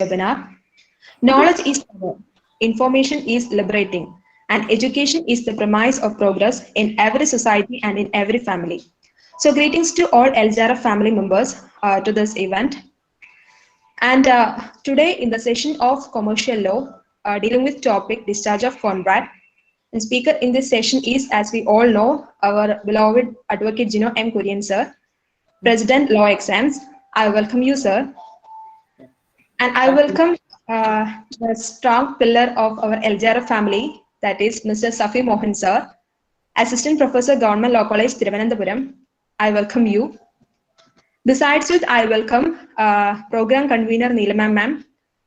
webinar. Knowledge is power, information is liberating, and education is the premise of progress in every society and in every family. So, greetings to all Eljara family members to this event. And today, in the session of commercial law, dealing with topic discharge of contract, the speaker in this session is, as we all know, our beloved Advocate Gino M. Kurian, sir, President Law Exams. I welcome you, sir. And I Thank you. welcome the strong pillar of our Eljara family, that is Mr. Safi Mohan, sir, Assistant Professor, Government Law College, Thiruvananthapuram. I welcome you. Besides which, I welcome Program Convener Neelama ma'am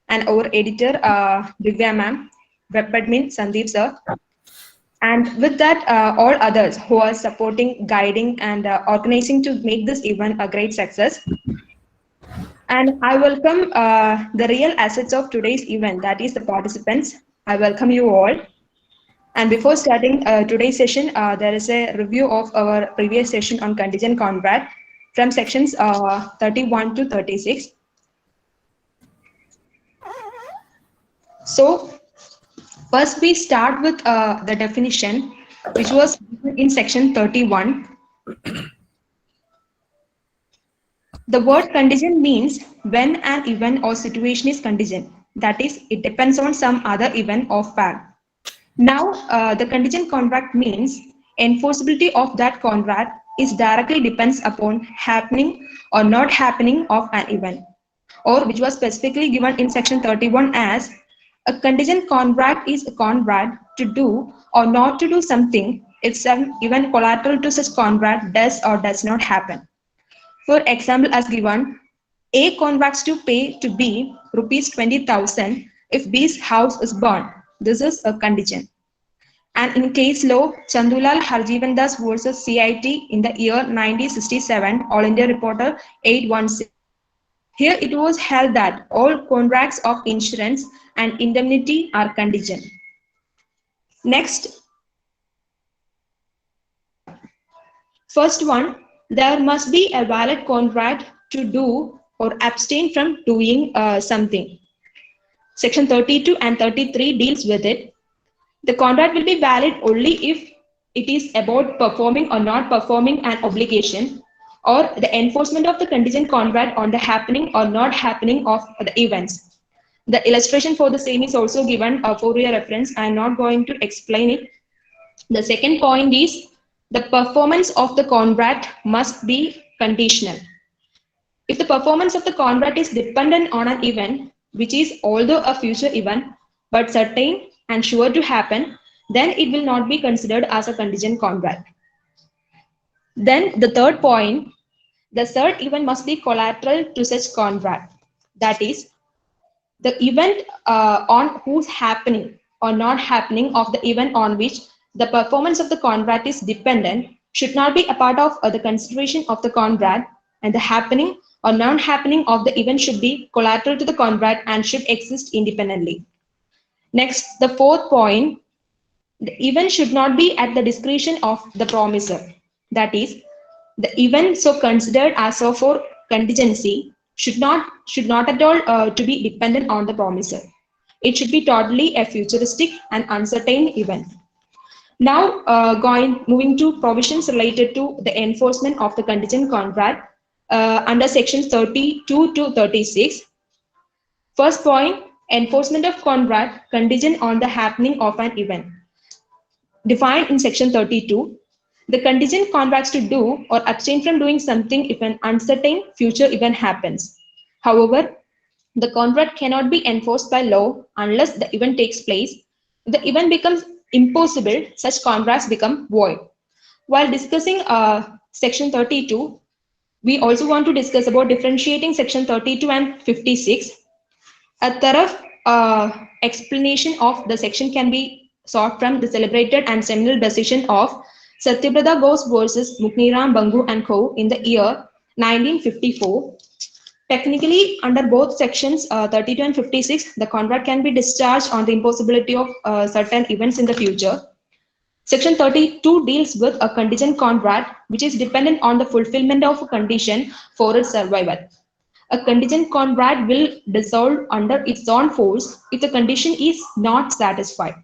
and our editor Divya ma'am, web admin Sandeep sir, and with that, all others who are supporting, guiding, and organizing to make this event a great success. And I welcome the real assets of today's event, that is the participants. I welcome you all. And before starting today's session, there is a review of our previous session on contingent contract from sections 31 to 36. So first we start with the definition, which was in section 31. The word contingent means when an event or situation is contingent. That is, it depends on some other event or fact. Now, the contingent contract means enforceability of that contract is directly depends upon happening or not happening of an event, or which was specifically given in section 31 as a contingent contract is a contract to do or not to do something if some event collateral to such contract does or does not happen. For example, as given, A contracts to pay to B rupees 20,000 if B's house is burned. This is a contingent. And in case law, Chandulal Harjivan Das versus CIT in the year 1967, All India Reporter 816. Here it was held that all contracts of insurance and indemnity are contingent. Next, first one, there must be a valid contract to do or abstain from doing something. Section 32 and 33 deals with it. The contract will be valid only if it is about performing or not performing an obligation, or the enforcement of the contingent contract on the happening or not happening of the events. The illustration for the same is also given for your reference. I am not going to explain it. The second point is the performance of the contract must be conditional. If the performance of the contract is dependent on an event, which is although a future event, but certain and sure to happen, then it will not be considered as a contingent contract. Then the third point, the third event must be collateral to such contract. That is, the event on whose happening or not happening of the event on which the performance of the contract is dependent should not be a part of the consideration of the contract, and the happening or non-happening of the event should be collateral to the contract and should exist independently. Next, the fourth point, the event should not be at the discretion of the promisor. That is, the event so considered as of for contingency should not at all to be dependent on the promisor. It should be totally a futuristic and uncertain event. Now, moving to provisions related to the enforcement of the contingent contract under sections 32 to 36. First point, enforcement of contract contingent on the happening of an event. Defined in section 32, the contingent contracts to do or abstain from doing something if an uncertain future event happens. However, the contract cannot be enforced by law unless the event takes place. If the event becomes impossible, such contracts become void. While discussing section 32, we also want to discuss about differentiating section 32 and 56. A thorough explanation of the section can be sought from the celebrated and seminal decision of Satyabrata Ghosh versus Mukniram Bangu and Co. in the year 1954. Technically, under both sections 32 and 56, the contract can be discharged on the impossibility of certain events in the future. Section 32 deals with a contingent contract which is dependent on the fulfillment of a condition for its survival. A contingent contract will dissolve under its own force if the condition is not satisfied.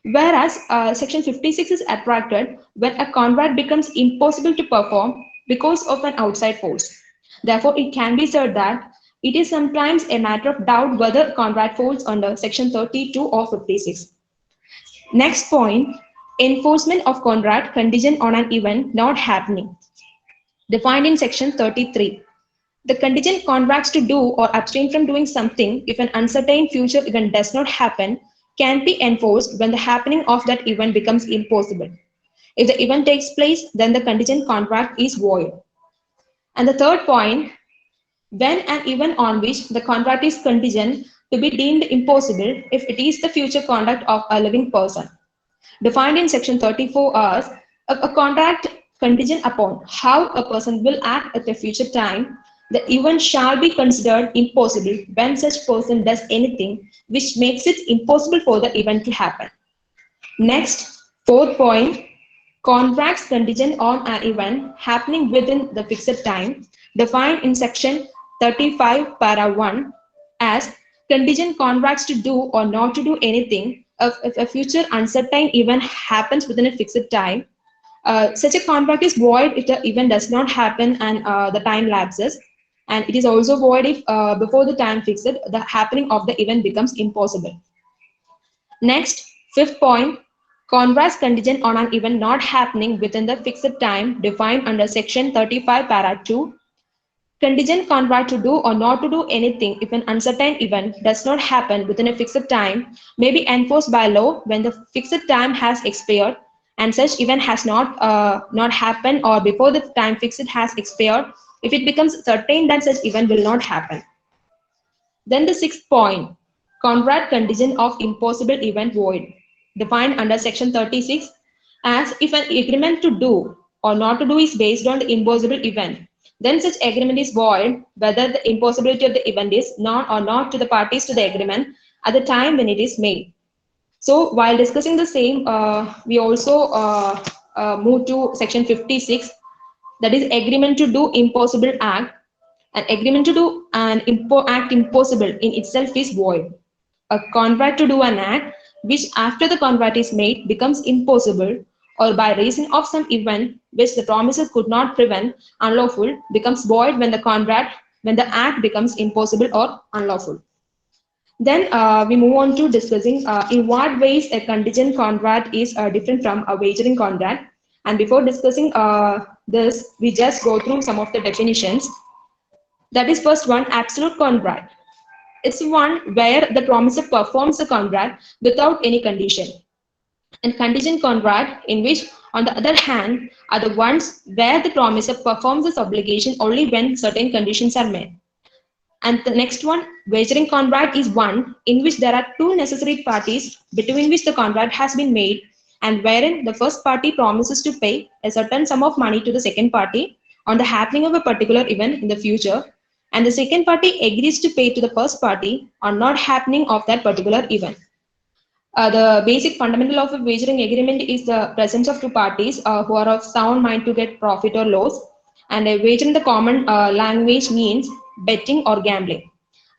Whereas Section 56 is attracted when a contract becomes impossible to perform because of an outside force. Therefore, it can be said that it is sometimes a matter of doubt whether contract falls under Section 32 or 56. Next point, enforcement of contract contingent on an event not happening. Defined in Section 33. The contingent contracts to do or abstain from doing something if an uncertain future event does not happen can be enforced when the happening of that event becomes impossible. If the event takes place, then the contingent contract is void. And the third point, when an event on which the contract is contingent to be deemed impossible if it is the future conduct of a living person. Defined in Section 34 as a contract contingent upon how a person will act at a future time, the event shall be considered impossible when such person does anything which makes it impossible for the event to happen. Next, fourth point, contracts contingent on an event happening within the fixed time, defined in Section 35 para 1 as contingent contracts to do or not to do anything if a future uncertain event happens within a fixed time. Such a contract is void if the event does not happen and the time lapses, and it is also void if before the time fixed the happening of the event becomes impossible. Next, fifth point, contracts contingent on an event not happening within the fixed time defined under Section 35 para 2. Contingent contract to do or not to do anything if an uncertain event does not happen within a fixed time may be enforced by law when the fixed time has expired and such event has not happened, or before the time fixed has expired if it becomes certain that such event will not happen. Then the sixth point, contract contingent of impossible event void, defined under Section 36 as if an agreement to do or not to do is based on the impossible event, then such agreement is void whether the impossibility of the event is known or not to the parties to the agreement at the time when it is made. So while discussing the same, we also move to Section 56, that is agreement to do impossible act. An agreement to do an act impossible in itself is void. A contract to do an act which after the contract is made becomes impossible or by reason of some event which the promises could not prevent unlawful becomes void when the act becomes impossible or unlawful. Then we move on to discussing in what ways a contingent contract is different from a wagering contract. And before discussing this, we just go through some of the definitions. That is first one, absolute contract. It's one where the promisor performs the contract without any condition. And contingent contract in which, on the other hand, are the ones where the promisor performs this obligation only when certain conditions are met. And the next one, wagering contract, is one in which there are two necessary parties between which the contract has been made and wherein the first party promises to pay a certain sum of money to the second party on the happening of a particular event in the future, and the second party agrees to pay to the first party on not happening of that particular event. The basic fundamental of a wagering agreement is the presence of two parties who are of sound mind to get profit or loss, and a wager in the common language means betting or gambling.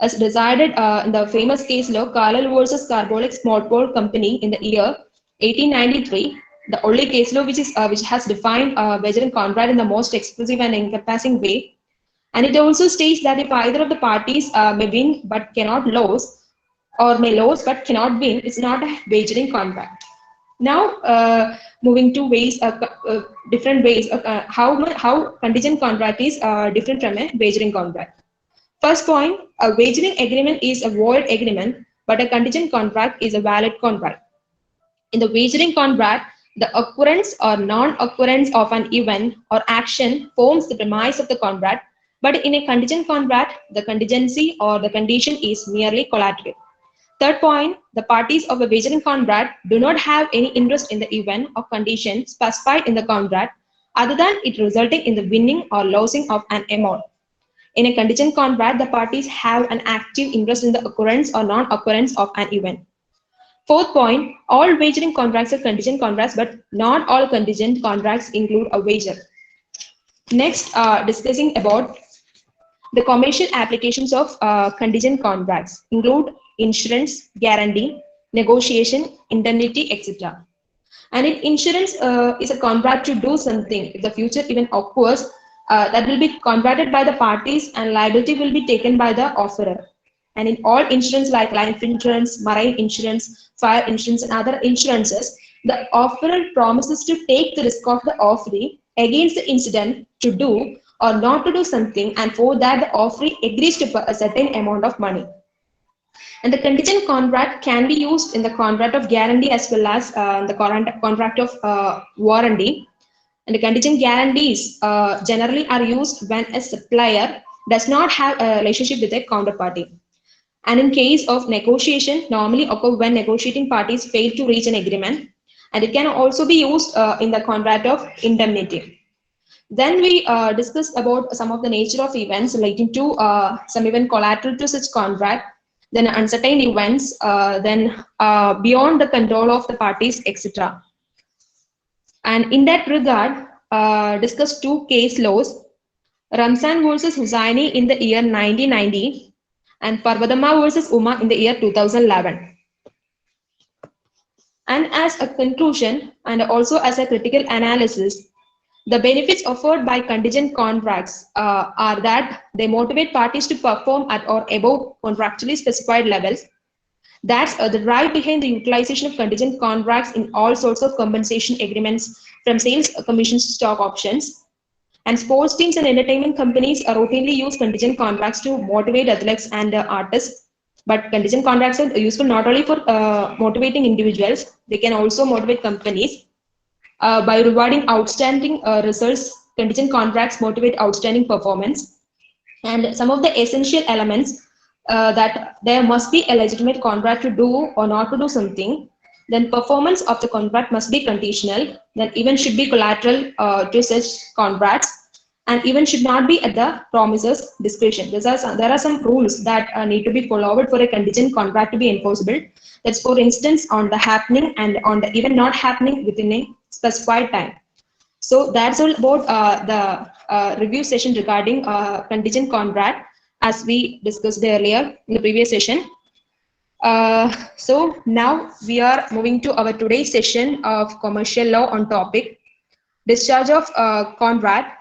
As decided in the famous case law Carlyle versus Carbolic Smallpole Company in the year 1893, the only case law which has defined wagering contract in the most expressive and encompassing way. And it also states that if either of the parties may win but cannot lose, or may lose but cannot win, it's not a wagering contract. Now, moving to ways, different ways of how contingent contract is different from a wagering contract. First point, a wagering agreement is a void agreement, but a contingent contract is a valid contract. In the wagering contract, the occurrence or non-occurrence of an event or action forms the premise of the contract, but in a contingent contract, the contingency or the condition is merely collateral. Third point, the parties of a wagering contract do not have any interest in the event or condition specified in the contract other than it resulting in the winning or losing of an amount. In a contingent contract, the parties have an active interest in the occurrence or non-occurrence of an event. Fourth point, all wagering contracts are contingent contracts, but not all contingent contracts include a wager. Next, discussing about The commercial applications of contingent contracts include insurance, guarantee, negotiation, indemnity, etc. And in insurance is a contract to do something. If the future event occurs, that will be contracted by the parties and liability will be taken by the offerer. And in all insurance like life insurance, marine insurance, fire insurance, and other insurances, the offerer promises to take the risk of the offeree against the incident to do or not to do something, and for that the offeree agrees to pay a certain amount of money. And the contingent contract can be used in the contract of guarantee as well as the contract of warranty. And the contingent guarantees generally are used when a supplier does not have a relationship with a counterparty. And in case of negotiation, normally occur when negotiating parties fail to reach an agreement. And it can also be used in the contract of indemnity. Then we discussed about some of the nature of events relating to some event collateral to such contract, then uncertain events, then beyond the control of the parties, etc. And in that regard, discuss two case laws, Ramzan versus Hussaini in the year 1990 and Parvadama versus Uma in the year 2011. And as a conclusion and also as a critical analysis, the benefits offered by contingent contracts are that they motivate parties to perform at or above contractually specified levels. That's the drive behind the utilization of contingent contracts in all sorts of compensation agreements, from sales commissions to stock options. And sports teams and entertainment companies routinely use contingent contracts to motivate athletes and artists. But contingent contracts are useful not only for motivating individuals, they can also motivate companies. By rewarding outstanding results, contingent contracts motivate outstanding performance. And some of the essential elements that there must be a legitimate contract to do or not to do something. Then performance of the contract must be conditional. Then even should be collateral to such contracts, and even should not be at the promiser's discretion. There are some rules that need to be followed for a contingent contract to be enforceable. That's for instance on the happening and on the even not happening within a specified time. So that's all about the review session regarding contingent contract as we discussed earlier in the previous session. So now we are moving to our today's session of commercial law on topic discharge of contract.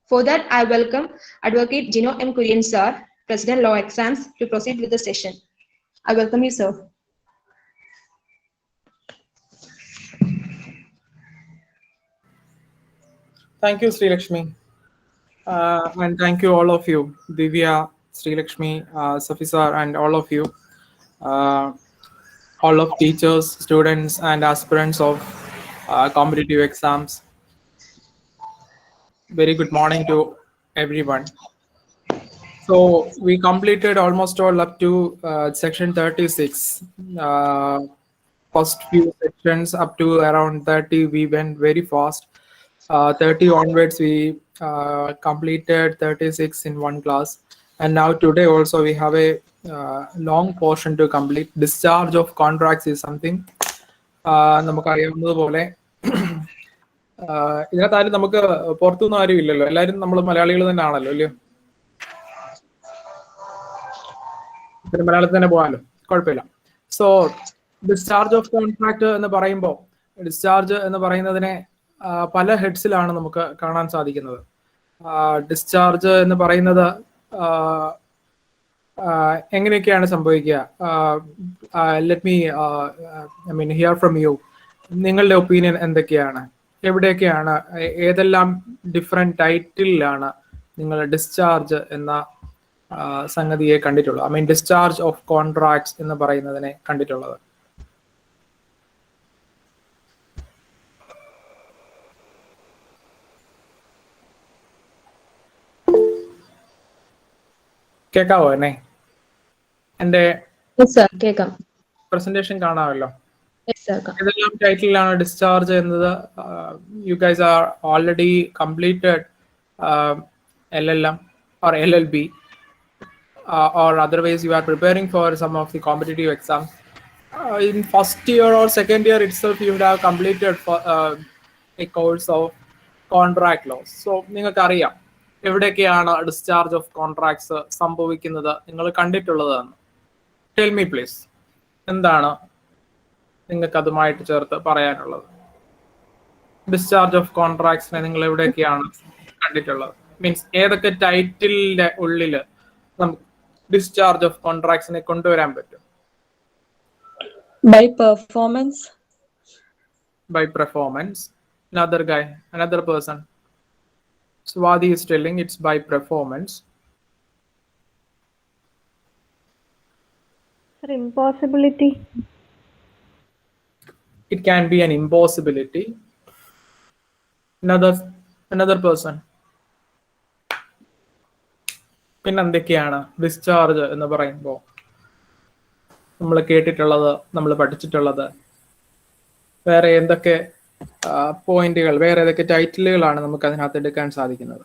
For that, I welcome Advocate Gino M. Kurian sir, President Law Exams, to proceed with the session. I welcome you, sir. Thank you, Sri Lakshmi. And thank you all of you, Divya, Sri Lakshmi, Safisar, and all of you, all of teachers, students, and aspirants of competitive exams. Very good morning to everyone. So we completed almost all up to section 36. First few sections up to around 30, we went very fast. 30 onwards, we completed 36 in one class. And now today also we have a long portion to complete. Discharge of contracts is something നമുക്കറിയാവുന്നതുപോലെ ഇതിനകത്താരും നമുക്ക് പുറത്തുനിന്നും ആരും ഇല്ലല്ലോ, എല്ലാവരും നമ്മൾ മലയാളികൾ തന്നെ ആണല്ലോ, ഇല്ലയോ? പിന്നെ മലയാളത്തിൽ തന്നെ പോകാമല്ലോ, കുഴപ്പമില്ല. സോ ഡിസ്ചാർജ് ഓഫ് കോൺട്രാക്ട് എന്ന് പറയുമ്പോൾ ഡിസ്ചാർജ് എന്ന് പറയുന്നതിനെ പല ഹെഡ്സിലാണ് നമുക്ക് കാണാൻ സാധിക്കുന്നത്. ഡിസ്ചാർജ് എന്ന് പറയുന്നത് എങ്ങനെയൊക്കെയാണ് സംഭവിക്കുക? Let me hear from you. നിങ്ങളുടെ ഒപ്പീനിയൻ എന്തൊക്കെയാണ്? എവിടെയൊക്കെയാണ്, ഏതെല്ലാം ഡിഫറെന്റ് ടൈറ്റിലാണ് നിങ്ങൾ ഡിസ്ചാർജ് എന്ന സംഗതിയെ കണ്ടിട്ടുള്ളത്? ഡിസ്ചാർജ് ഓഫ് കോൺട്രാക്ട്സ് എന്ന് പറയുന്നതിനെ കണ്ടിട്ടുള്ളത്? കേക്കാവോ എന്നെ? എന്റെ പ്രസന്റേഷൻ കാണാമല്ലോ? ഏതെല്ലാം ടൈറ്റിലാണ് ഡിസ്ചാർജ് എന്നത്? You guys are already completed LLM or LLB, or otherwise you are preparing for some of the competitive exams. In first year or second year itself, you would have completed a course of contract laws. So നിങ്ങൾക്ക് അറിയാം എവിടെയൊക്കെയാണ് discharge of contracts സംഭവിക്കുന്നത് നിങ്ങൾ കണ്ടിട്ടുള്ളതെന്ന് tell me please. എന്താണ് നിങ്ങൾക്ക് അതുമായിട്ട് ചേർത്ത് പറയാനുള്ളത്? ഡിസ്ചാർജ് ഓഫ് കോൺട്രാക്ട്സിനെ നിങ്ങൾ എവിടെയൊക്കെയാണ് കണ്ടിട്ടുള്ളത്? മീൻസ് ഏതൊക്കെ ടൈറ്റിലിന്റെ ഉള്ളിൽ നമുക്ക് ഡിസ്ചാർജ് ഓഫ് കോൺട്രാക്ട്സിനെ കൊണ്ടുവരാൻ പറ്റും? By performance. By performance. Another guy, another person. Swati is telling it's by performance. Sir, impossibility. It can be an impossibility. Another person. പിന്നെ എന്തൊക്കെയാണ് ഡിസ്ചാർജ് എന്ന് പറയുമ്പോൾ നമ്മൾ കേട്ടിട്ടുള്ളത്, നമ്മൾ പഠിച്ചിട്ടുള്ളത്? വേറെ എന്തൊക്കെ പോയിന്റുകൾ, വേറെ ഏതൊക്കെ ടൈറ്റിലുകളാണ് നമുക്ക് അതിനകത്ത് എടുക്കാൻ സാധിക്കുന്നത്?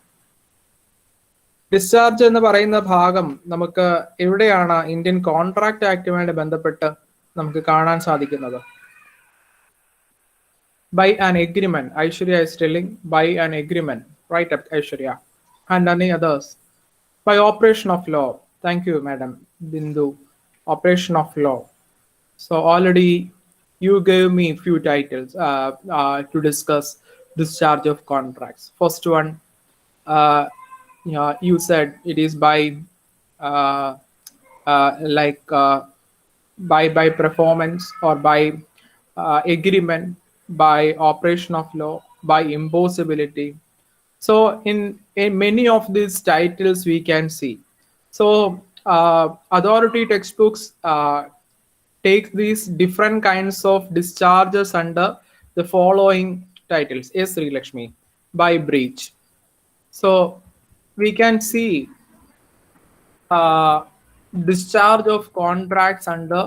ഡിസ്ചാർജ് എന്ന് പറയുന്ന ഭാഗം നമുക്ക് എവിടെയാണ് ഇന്ത്യൻ കോൺട്രാക്ട് ആക്ടുമായിട്ട് ബന്ധപ്പെട്ട് നമുക്ക് കാണാൻ സാധിക്കുന്നത്? By an agreement. Aishwarya is telling by an agreement. Right up, Aishwarya. And any others? By operation of law. Thank you, Madam Bindu. Operation of law. So already you gave me few titles to discuss discharge of contracts. First one, you said it is by by performance or by agreement, by operation of law, by impossibility. So in many of these titles we can see. So authority textbooks take these different kinds of discharges under the following titles. Yes, Sri Lakshmi, by breach. So we can see discharge of contracts under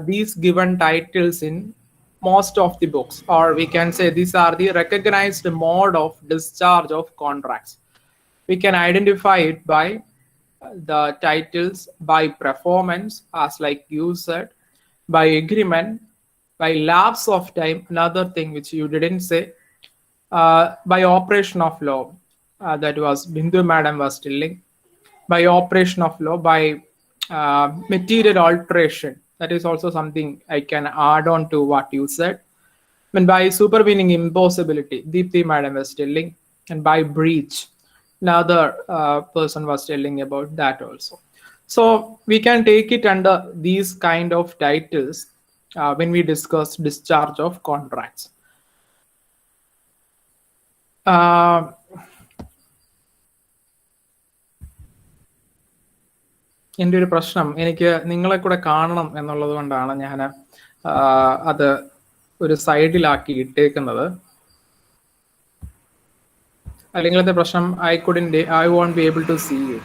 these given titles in most of the books, or we can say these are the recognized mode of discharge of contracts. We can identify it by the titles, by performance, as like you said, by agreement, by lapse of time, another thing which you didn't say, by operation of law, that was Bindu Madam was telling, by operation of law, by material alteration. That is also something I can add on to what you said. And by supervening impossibility, Deepthi Madam was telling, and by breach, another person was telling about that also. So we can take it under these kind of titles when we discuss discharge of contracts. എൻ്റെ ഒരു പ്രശ്നം, എനിക്ക് നിങ്ങളെ കൂടെ കാണണം എന്നുള്ളത് കൊണ്ടാണ് ഞാൻ അത് ഒരു സൈഡിലാക്കി ഇട്ടേക്കുന്നത്. അല്ലെങ്കിൽ the പ്രശ്നം I won't be able to see you.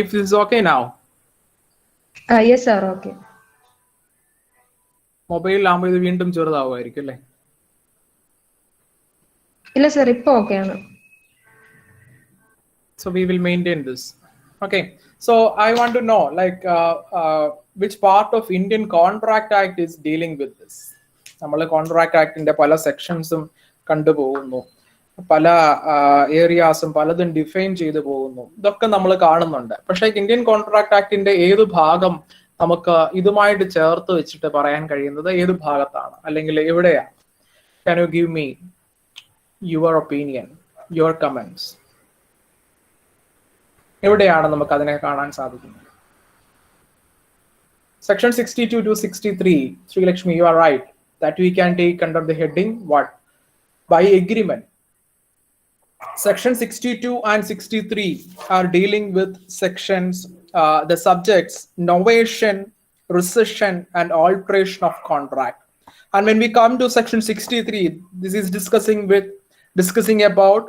If this is okay now. Yes sir, okay. മൊബൈലിലാകുമ്പോൾ ഇത് വീണ്ടും ചെറുതാവുമായിരിക്കും അല്ലേ? ഇല്ല സർ, ഇപ്പൊ ഓക്കെ ആണ്. So we will maintain this. Okay. So I want to know, like, which part of Indian Contract Act is dealing with this? നമ്മൾ contract ആക്ടിന്റെ പല സെക്ഷൻസും കണ്ടുപോകുന്നു, പല ഏരിയാസും പലതും ഡിഫൈൻ ചെയ്തു പോകുന്നു, ഇതൊക്കെ നമ്മൾ കാണുന്നുണ്ട്. പക്ഷേ ഇന്ത്യൻ കോൺട്രാക്ട് ആക്ടിന്റെ ഏത് ഭാഗം നമുക്ക് ഇതുമായിട്ട് ചേർത്ത് വെച്ചിട്ട് പറയാൻ കഴിയുന്നത് ഏത് ഭാഗത്താണ്, അല്ലെങ്കിൽ എവിടെയാണ്? Can you give me your opinion, your comments? എവിടെയാണ് നമുക്ക് അതിനെ കാണാൻ സാധിക്കുന്നത്? Section 62 to 63, Sri Lakshmi, you are right, that we can take under the heading what? By agreement. Section 62 and 63 are dealing with sections, the subjects novation, rescission, and alteration of contract. And when we come to section 63, this is discussing about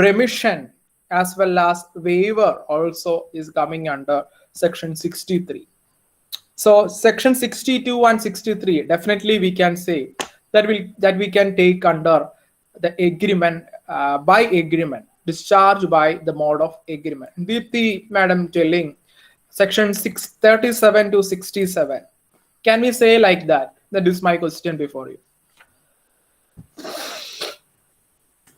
remission as well as waiver also is coming under section 63. So section 62 and 63 definitely we can say that we can take under the agreement, by agreement, discharge by the mode of agreement. Deepthi Madam telling section 637 to 67. Can we say like that? That is my question before you.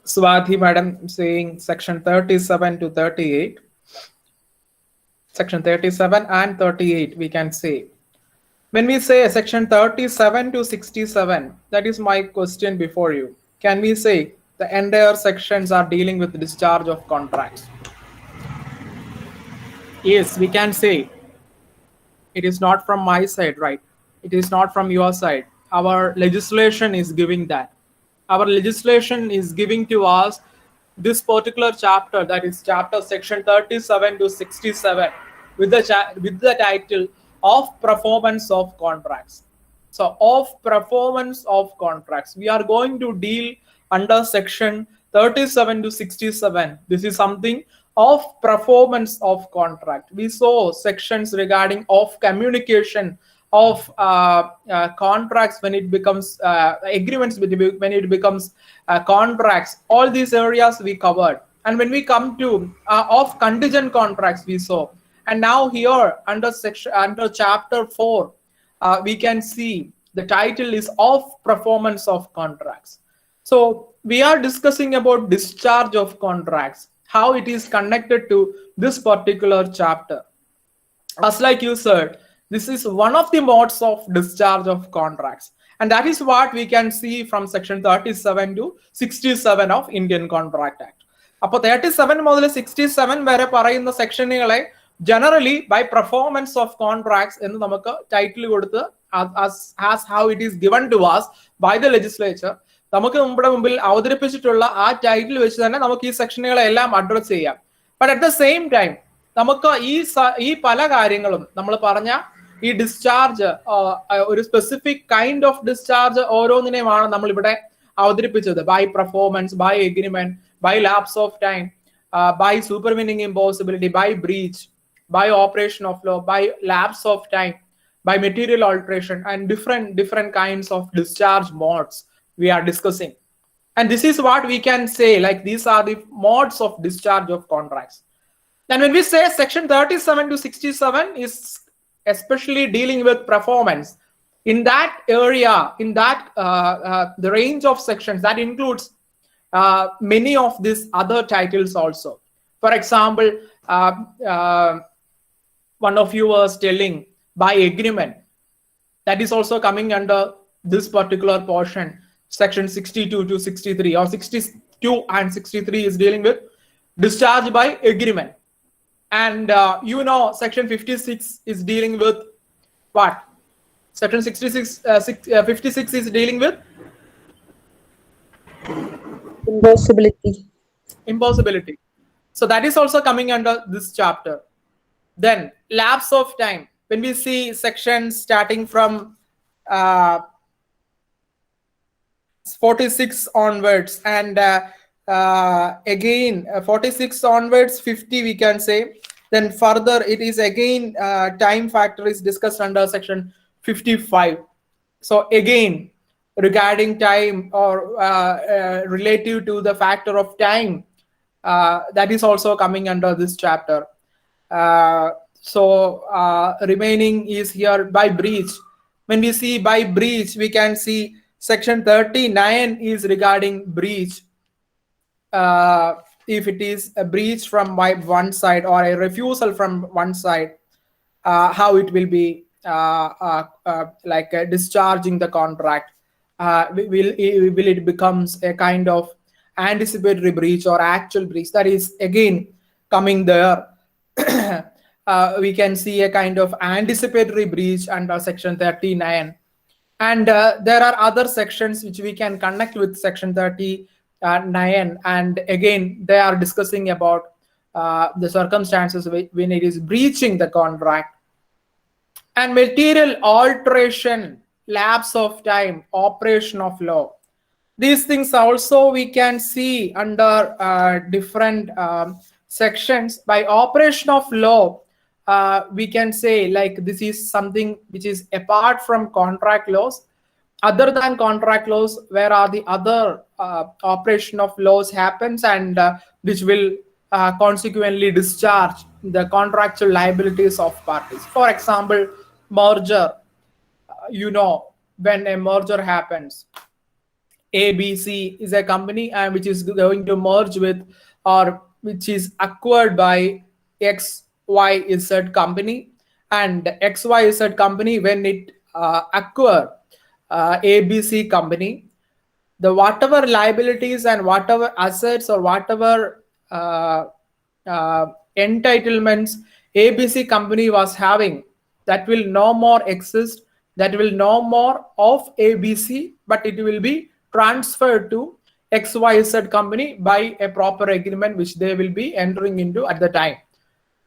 Swati madam saying section 37 to 38. Section 37 and 38 we can say. When we say section 37 to 67, that is my question before you. Can we say the entire sections are dealing with discharge of contracts? Yes, we can say. It is not from my side, right? It is not from your side. Our legislation is giving that. Our legislation is giving to us this particular chapter, that is chapter section 37 to 67, with the title of performance of contracts. So of performance of contracts, we are going to deal under section 37 to 67. This is something of performance of contract. We saw sections regarding of communication of contracts when it becomes agreements, when it becomes contracts. All these areas we covered. And when we come to of contingent contracts, we saw. And now here under chapter 4, we can see the title is of performance of contracts. So we are discussing about discharge of contracts, how it is connected to this particular chapter. As like you said, this is one of the modes of discharge of contracts. And that is what we can see from section 37 to 67 of Indian Contract Act. അപ്പോൾ 37 മുതൽ 67 വരെ പറയുന്ന സെക്ഷനുകളെ generally by performance of contracts എന്ന് നമുക്ക് title കൊടുത്ത് as how it is given to us by the legislature, നമുക്ക് നമ്മുടെ മുമ്പിൽ അവതരിപ്പിച്ചിട്ടുള്ള ആ ടൈറ്റിൽ വെച്ച് തന്നെ നമുക്ക് ഈ സെക്ഷനുകളെ എല്ലാം അഡ്രസ് ചെയ്യാം. But at the same time നമുക്ക് ഈ പല കാര്യങ്ങളും നമ്മൾ പറഞ്ഞ ഈ ഡിസ്ചാർജ്, ഒരു സ്പെസിഫിക് കൈൻഡ് ഓഫ് ഡിസ്ചാർജ് ഓരോന്നിനെയുമാണ് നമ്മൾ ഇവിടെ അവതരിപ്പിച്ചത്. By performance, by agreement, by lapse of time, by supervening impossibility, by breach, by operation of law, by lapse of time, by material alteration, and different kinds of discharge modes we are discussing. And this is what we can say, like these are the modes of discharge of contracts. And when we say section 37 to 67 is especially dealing with performance, in that area, in that the range of sections, that includes many of these other titles also. For example, one of you was telling by agreement, that is also coming under this particular portion, section 62 to 63, or 62 and 63 is dealing with discharge by agreement. And section 56 is dealing with what? Section 56 is dealing with impossibility. So that is also coming under this chapter. Then lapse of time, when we see sections starting from 46 onwards, and again 46 onwards 50 we can say. Then further it is again time factor is discussed under section 55. So again regarding time, or relative to the factor of time, that is also coming under this chapter. Remaining is here by breach. When we see by breach, we can see section 39 is regarding breach. If it is a breach from one side or a refusal from one side, how it will be like discharging the contract. Will it becomes a kind of anticipatory breach or actual breach? That is again coming there. We can see a kind of anticipatory breach under section 39. And there are other sections which we can connect with section 39. And again, they are discussing about the circumstances when it is breaching the contract. And material alteration, lapse of time, operation of law. These things also we can see under different sections. By operation of law, we can say like this is something which is apart from contract laws. Other than contract laws, where are the other operation of laws happens, and which will consequently discharge the contractual liabilities of parties. For example, merger. When a merger happens, ABC is a company which is going to merge with or which is acquired by XYZ company, and XYZ company, when it acquire ABC company, the whatever liabilities and whatever assets or whatever entitlements ABC company was having, that will no more exist, that will no more of ABC, but it will be transferred to XYZ company by a proper agreement which they will be entering into at the time.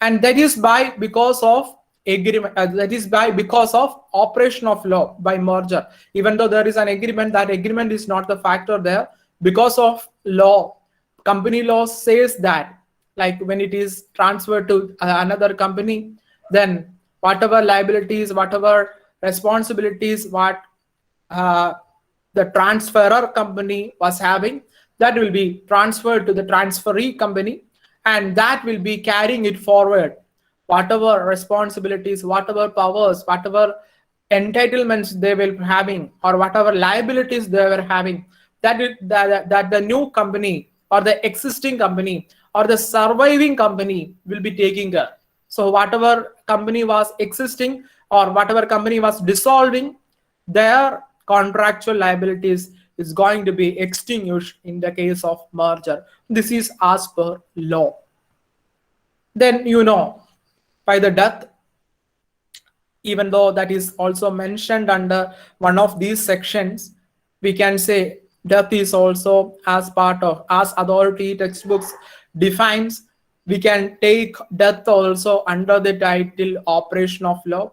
And that is by because of agreement, that is by because of operation of law by merger. Even though there is an agreement, that agreement is not the factor there. Because of law, company law says that, like when it is transferred to another company, then whatever liabilities, whatever responsibilities, what the transferor company was having, that will be transferred to the transferee company, and that will be carrying it forward. Whatever responsibilities, whatever powers, whatever entitlements they will be having, or whatever liabilities they were having, that the new company or the existing company or the surviving company will be taking care. So whatever company was existing or whatever company was dissolving, their contractual liabilities is going to be extinguished in the case of merger. This is as per law. Then, by the death, even though that is also mentioned under one of these sections, we can say death is also as part of, as authority textbooks defines, we can take death also under the title operation of law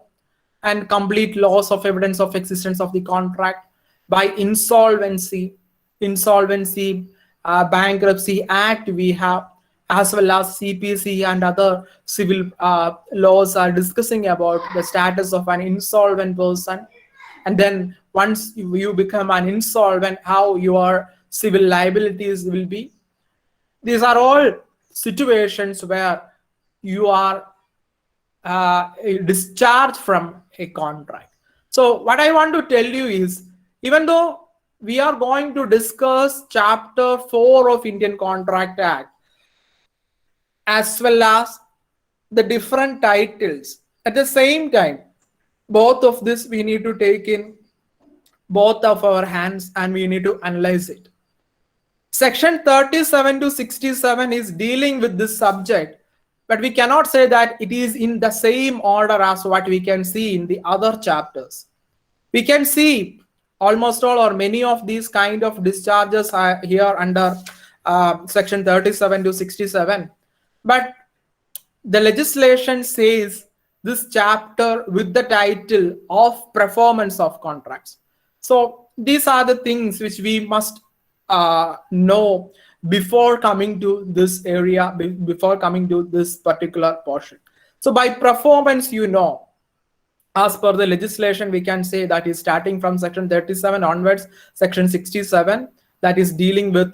and complete loss of evidence of existence of the contract by insolvency, bankruptcy act we have, as well as CPC and other civil laws are discussing about the status of an insolvent person. And then once you become an insolvent, how your civil liabilities will be. These are all situations where you are discharged from a contract. So what I want to tell you is, even though we are going to discuss chapter 4 of Indian Contract Act, as well as the different titles, at the same time, both of this we need to take in both of our hands and we need to analyze it. Section 37 to 67 is dealing with this subject, but we cannot say that it is in the same order as what we can see in the other chapters. We can see almost all or many of these kind of discharges are here under section 37 to 67. But the legislation says this chapter with the title of performance of contracts. So these are the things which we must know before coming to this area, before coming to this particular portion. So by performance, as per the legislation, we can say that is starting from section 37 onwards, section 67, that is dealing with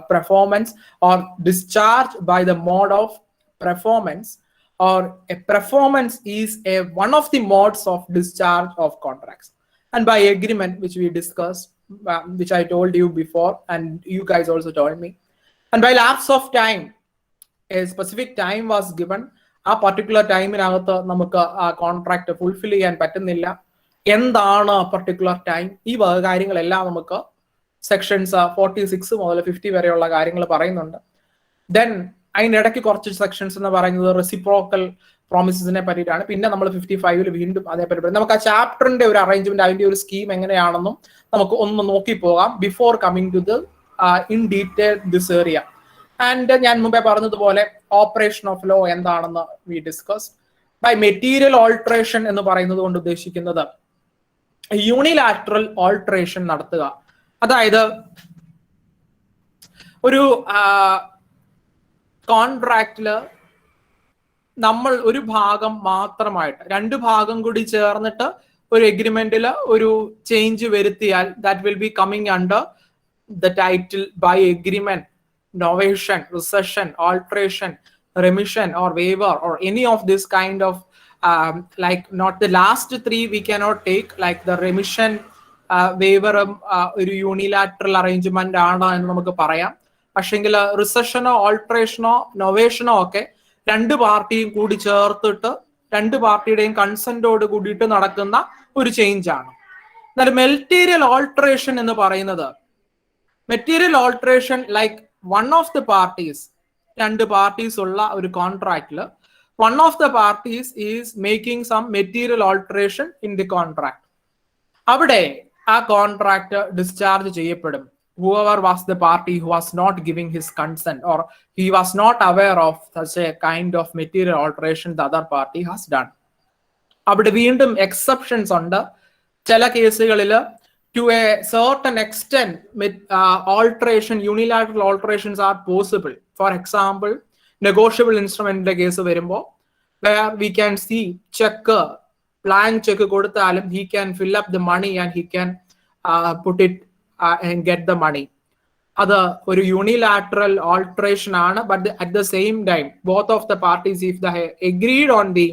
performance or discharge by the mode of performance, or a performance is one of the modes of discharge of contracts. And by agreement, which we discussed, which I told you before, and you guys also told me. And by lapse of time, a specific time was given. ആ particular ടൈമിനകത്ത് നമുക്ക് ആ contract fulfil ചെയ്യാൻ പറ്റുന്നില്ല. എന്താണ് ആ particular time? ഈ വക കാര്യങ്ങളെല്ലാം നമുക്ക് സെക്ഷൻസ് 46 മുതൽ 50 വരെയുള്ള കാര്യങ്ങൾ പറയുന്നുണ്ട്. ദെൻ അതിൻ്റെ ഇടയ്ക്ക് കുറച്ച് സെക്ഷൻസ് എന്ന് പറയുന്നത് റെസിപ്രോക്കൽ പ്രോമിസസിനെ പറ്റിയിട്ടാണ്. പിന്നെ നമ്മൾ 55 വീണ്ടും അതേപറ്റി പറയും. നമുക്ക് ആ ചാപ്റ്ററിന്റെ ഒരു അറേഞ്ച്മെന്റ്, അതിന്റെ ഒരു സ്കീം എങ്ങനെയാണെന്നും നമുക്ക് ഒന്ന് നോക്കി പോകാം before coming to the in detail this area. And ഞാൻ മുമ്പേ പറഞ്ഞതുപോലെ ഓപ്പറേഷൻ ഓഫ് ലോ എന്താണെന്ന് we discuss. By material alteration എന്ന് പറയുന്നത് കൊണ്ട് ഉദ്ദേശിക്കുന്നത് യൂണിലാറ്ററൽ ഓൾട്രേഷൻ നടത്തുക. അതായത് ഒരു കോൺട്രാക്റ്റില് നമ്മൾ ഒരു ഭാഗം മാത്രമായിട്ട്, രണ്ട് ഭാഗം കൂടി ചേർന്നിട്ട് ഒരു എഗ്രിമെന്റിൽ ഒരു ചേഞ്ച് വരുത്തിയാൽ that will be coming under the title by agreement, novation, recession, alteration, remission or waiver, or any of this kind of like not the last three we cannot take, like the remission വേവറും ഒരു unilateral arrangement ആണ് എന്ന് നമുക്ക് പറയാം. പക്ഷെങ്കിൽ റിസഷനോ ഓൾട്രേഷനോ നൊവേഷനോ ഒക്കെ രണ്ട് പാർട്ടിയും കൂടി ചേർത്തിട്ട് രണ്ട് പാർട്ടിയുടെയും കൺസെന്റോട് കൂടിയിട്ട് നടക്കുന്ന ഒരു ചേഞ്ച് ആണ്. എന്നാൽ മെറ്റീരിയൽ ഓൾട്രേഷൻ എന്ന് പറയുന്നത് material alteration like one of the parties, രണ്ട് പാർട്ടീസ് ഉള്ള ഒരു കോൺട്രാക്റ്റിൽ one of the parties is making some material alteration in the contract. അവിടെ ആ കോൺട്രാക്ട് ഡിസ്ചാർജ് ചെയ്യപ്പെടും. whoever was the party who was not giving his consent or he was not aware of such a kind of material alteration the other party has done. അവിടെ വീണ്ടും exceptions ഉണ്ട്. ചില കേസുകളിൽ to a certain extent alteration, unilateral alterations are possible. For example, negotiable instrument case വരുമ്പോൾ where we can see check, blank check കൊടുത്താലും he can fill up the money and he can put it and get the money. അത് ഒരു unilateral alteration ആണ്. But at the same time both of the parties if the agreed on the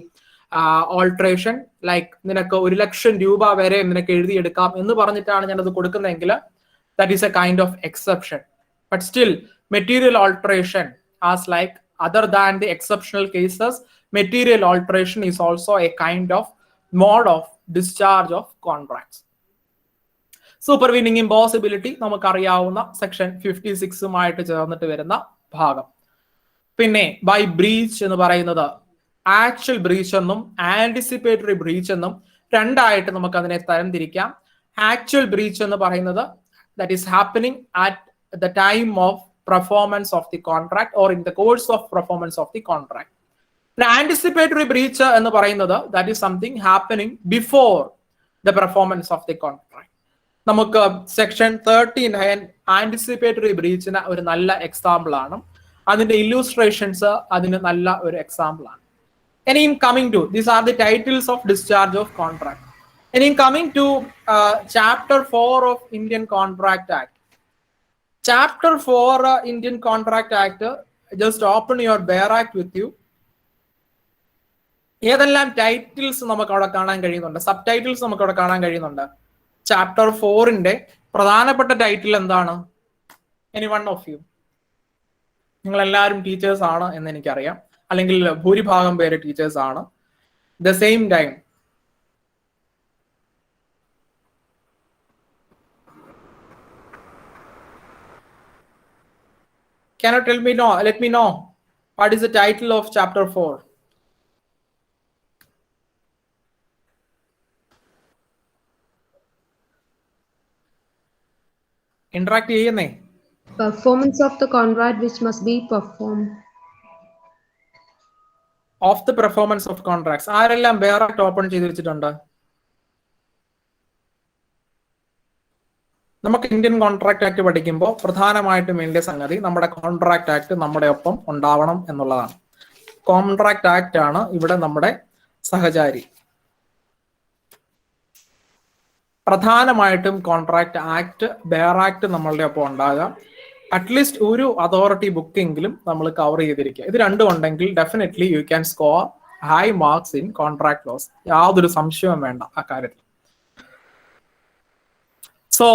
alteration, like നിനക്ക് 1,00,000 രൂപ വരെ നിനക്ക് എഴുതിയെടുക്കാം എന്ന് പറഞ്ഞിട്ടാണ് ഞാനത് കൊടുക്കുന്നതെങ്കിൽ that is a kind of exception. But still material alteration as like other than the exceptional cases, material alteration is also a kind of mode of discharge of contracts. Supervening impossibility നമുക്കറിയാവുന്ന section 56 ചേർന്നിട്ട് വരുന്ന ഭാഗം. പിന്നെ by breach എന്ന് പറയുന്നത് actual breach എന്നും anticipatory breach എന്നും രണ്ടായിട്ട് നമുക്ക് അതിനെ തരംതിരിക്കാം. ആക്ച്വൽ ബ്രീച്ച് എന്ന് പറയുന്നത് that is happening at the time of performance of the contract or in the course of performance of the contract. The anticipatory breach എന്ന് പറയുന്നത് that is something happening before the performance of the contract. നമുക്ക് section 39 anticipatory ബ്രീച്ചിന് ഒരു നല്ല example ആണ്. അതിന്റെ illustrations അതിന് നല്ല ഒരു എക്സാമ്പിൾ ആണ്. ഇനിയും coming to these are the titles of discharge of contract. ഇനിയും coming to chapter 4 of Indian Contract Act. Chapter 4 Indian Contract Act, just open your Bear Act with you. ഏതെല്ലാം titles നമുക്ക് അവിടെ കാണാൻ കഴിയുന്നുണ്ട്, സബ് ടൈറ്റിൽസ് നമുക്ക് അവിടെ കാണാൻ കഴിയുന്നുണ്ട്. ചാപ്റ്റർ 4ന്റെ പ്രധാനപ്പെട്ട ടൈറ്റിൽ എന്താണ്? Any one of you? നിങ്ങൾ എല്ലാവരും ടീച്ചേഴ്സ് ആണ് എന്ന് എനിക്കറിയാം, അല്ലെങ്കിൽ ഭൂരിഭാഗം പേര് ടീച്ചേഴ്സ് ആണ്. The same time can you tell me, no, let me know what is the title of chapter 4? Interact ചെയ്യുന്നേ. Performance of the contract which must be performed. Of the performance of contracts. ആരെല്ലാം Bear Act open ചെയ്ത് വെച്ചിട്ടുണ്ട്? നമുക്ക് Indian contract act പഠിക്കുമ്പോൾ പ്രധാനമായിട്ടും വേണ്ട സംഗതി നമ്മുടെ കോൺട്രാക്ട് ആക്ട് നമ്മുടെ ഒപ്പം ഉണ്ടാവണം എന്നുള്ളതാണ്. കോൺട്രാക്ട് ആക്ട് ആണ് ഇവിടെ നമ്മുടെ സഹചാരി. പ്രധാനമായിട്ടും കോൺട്രാക്ട് ആക്ട്, ബെയർ ആക്ട് നമ്മളുടെ ഒപ്പം ഉണ്ടാകാം. അറ്റ്ലീസ്റ്റ് ഒരു അതോറിറ്റി ബുക്കെങ്കിലും നമ്മൾ കവർ ചെയ്തിരിക്കുക. ഇത് രണ്ടും ഉണ്ടെങ്കിൽ definitely you can score high marks in contract laws. യാതൊരു സംശയവും വേണ്ട അക്കാര്യത്തിൽ. So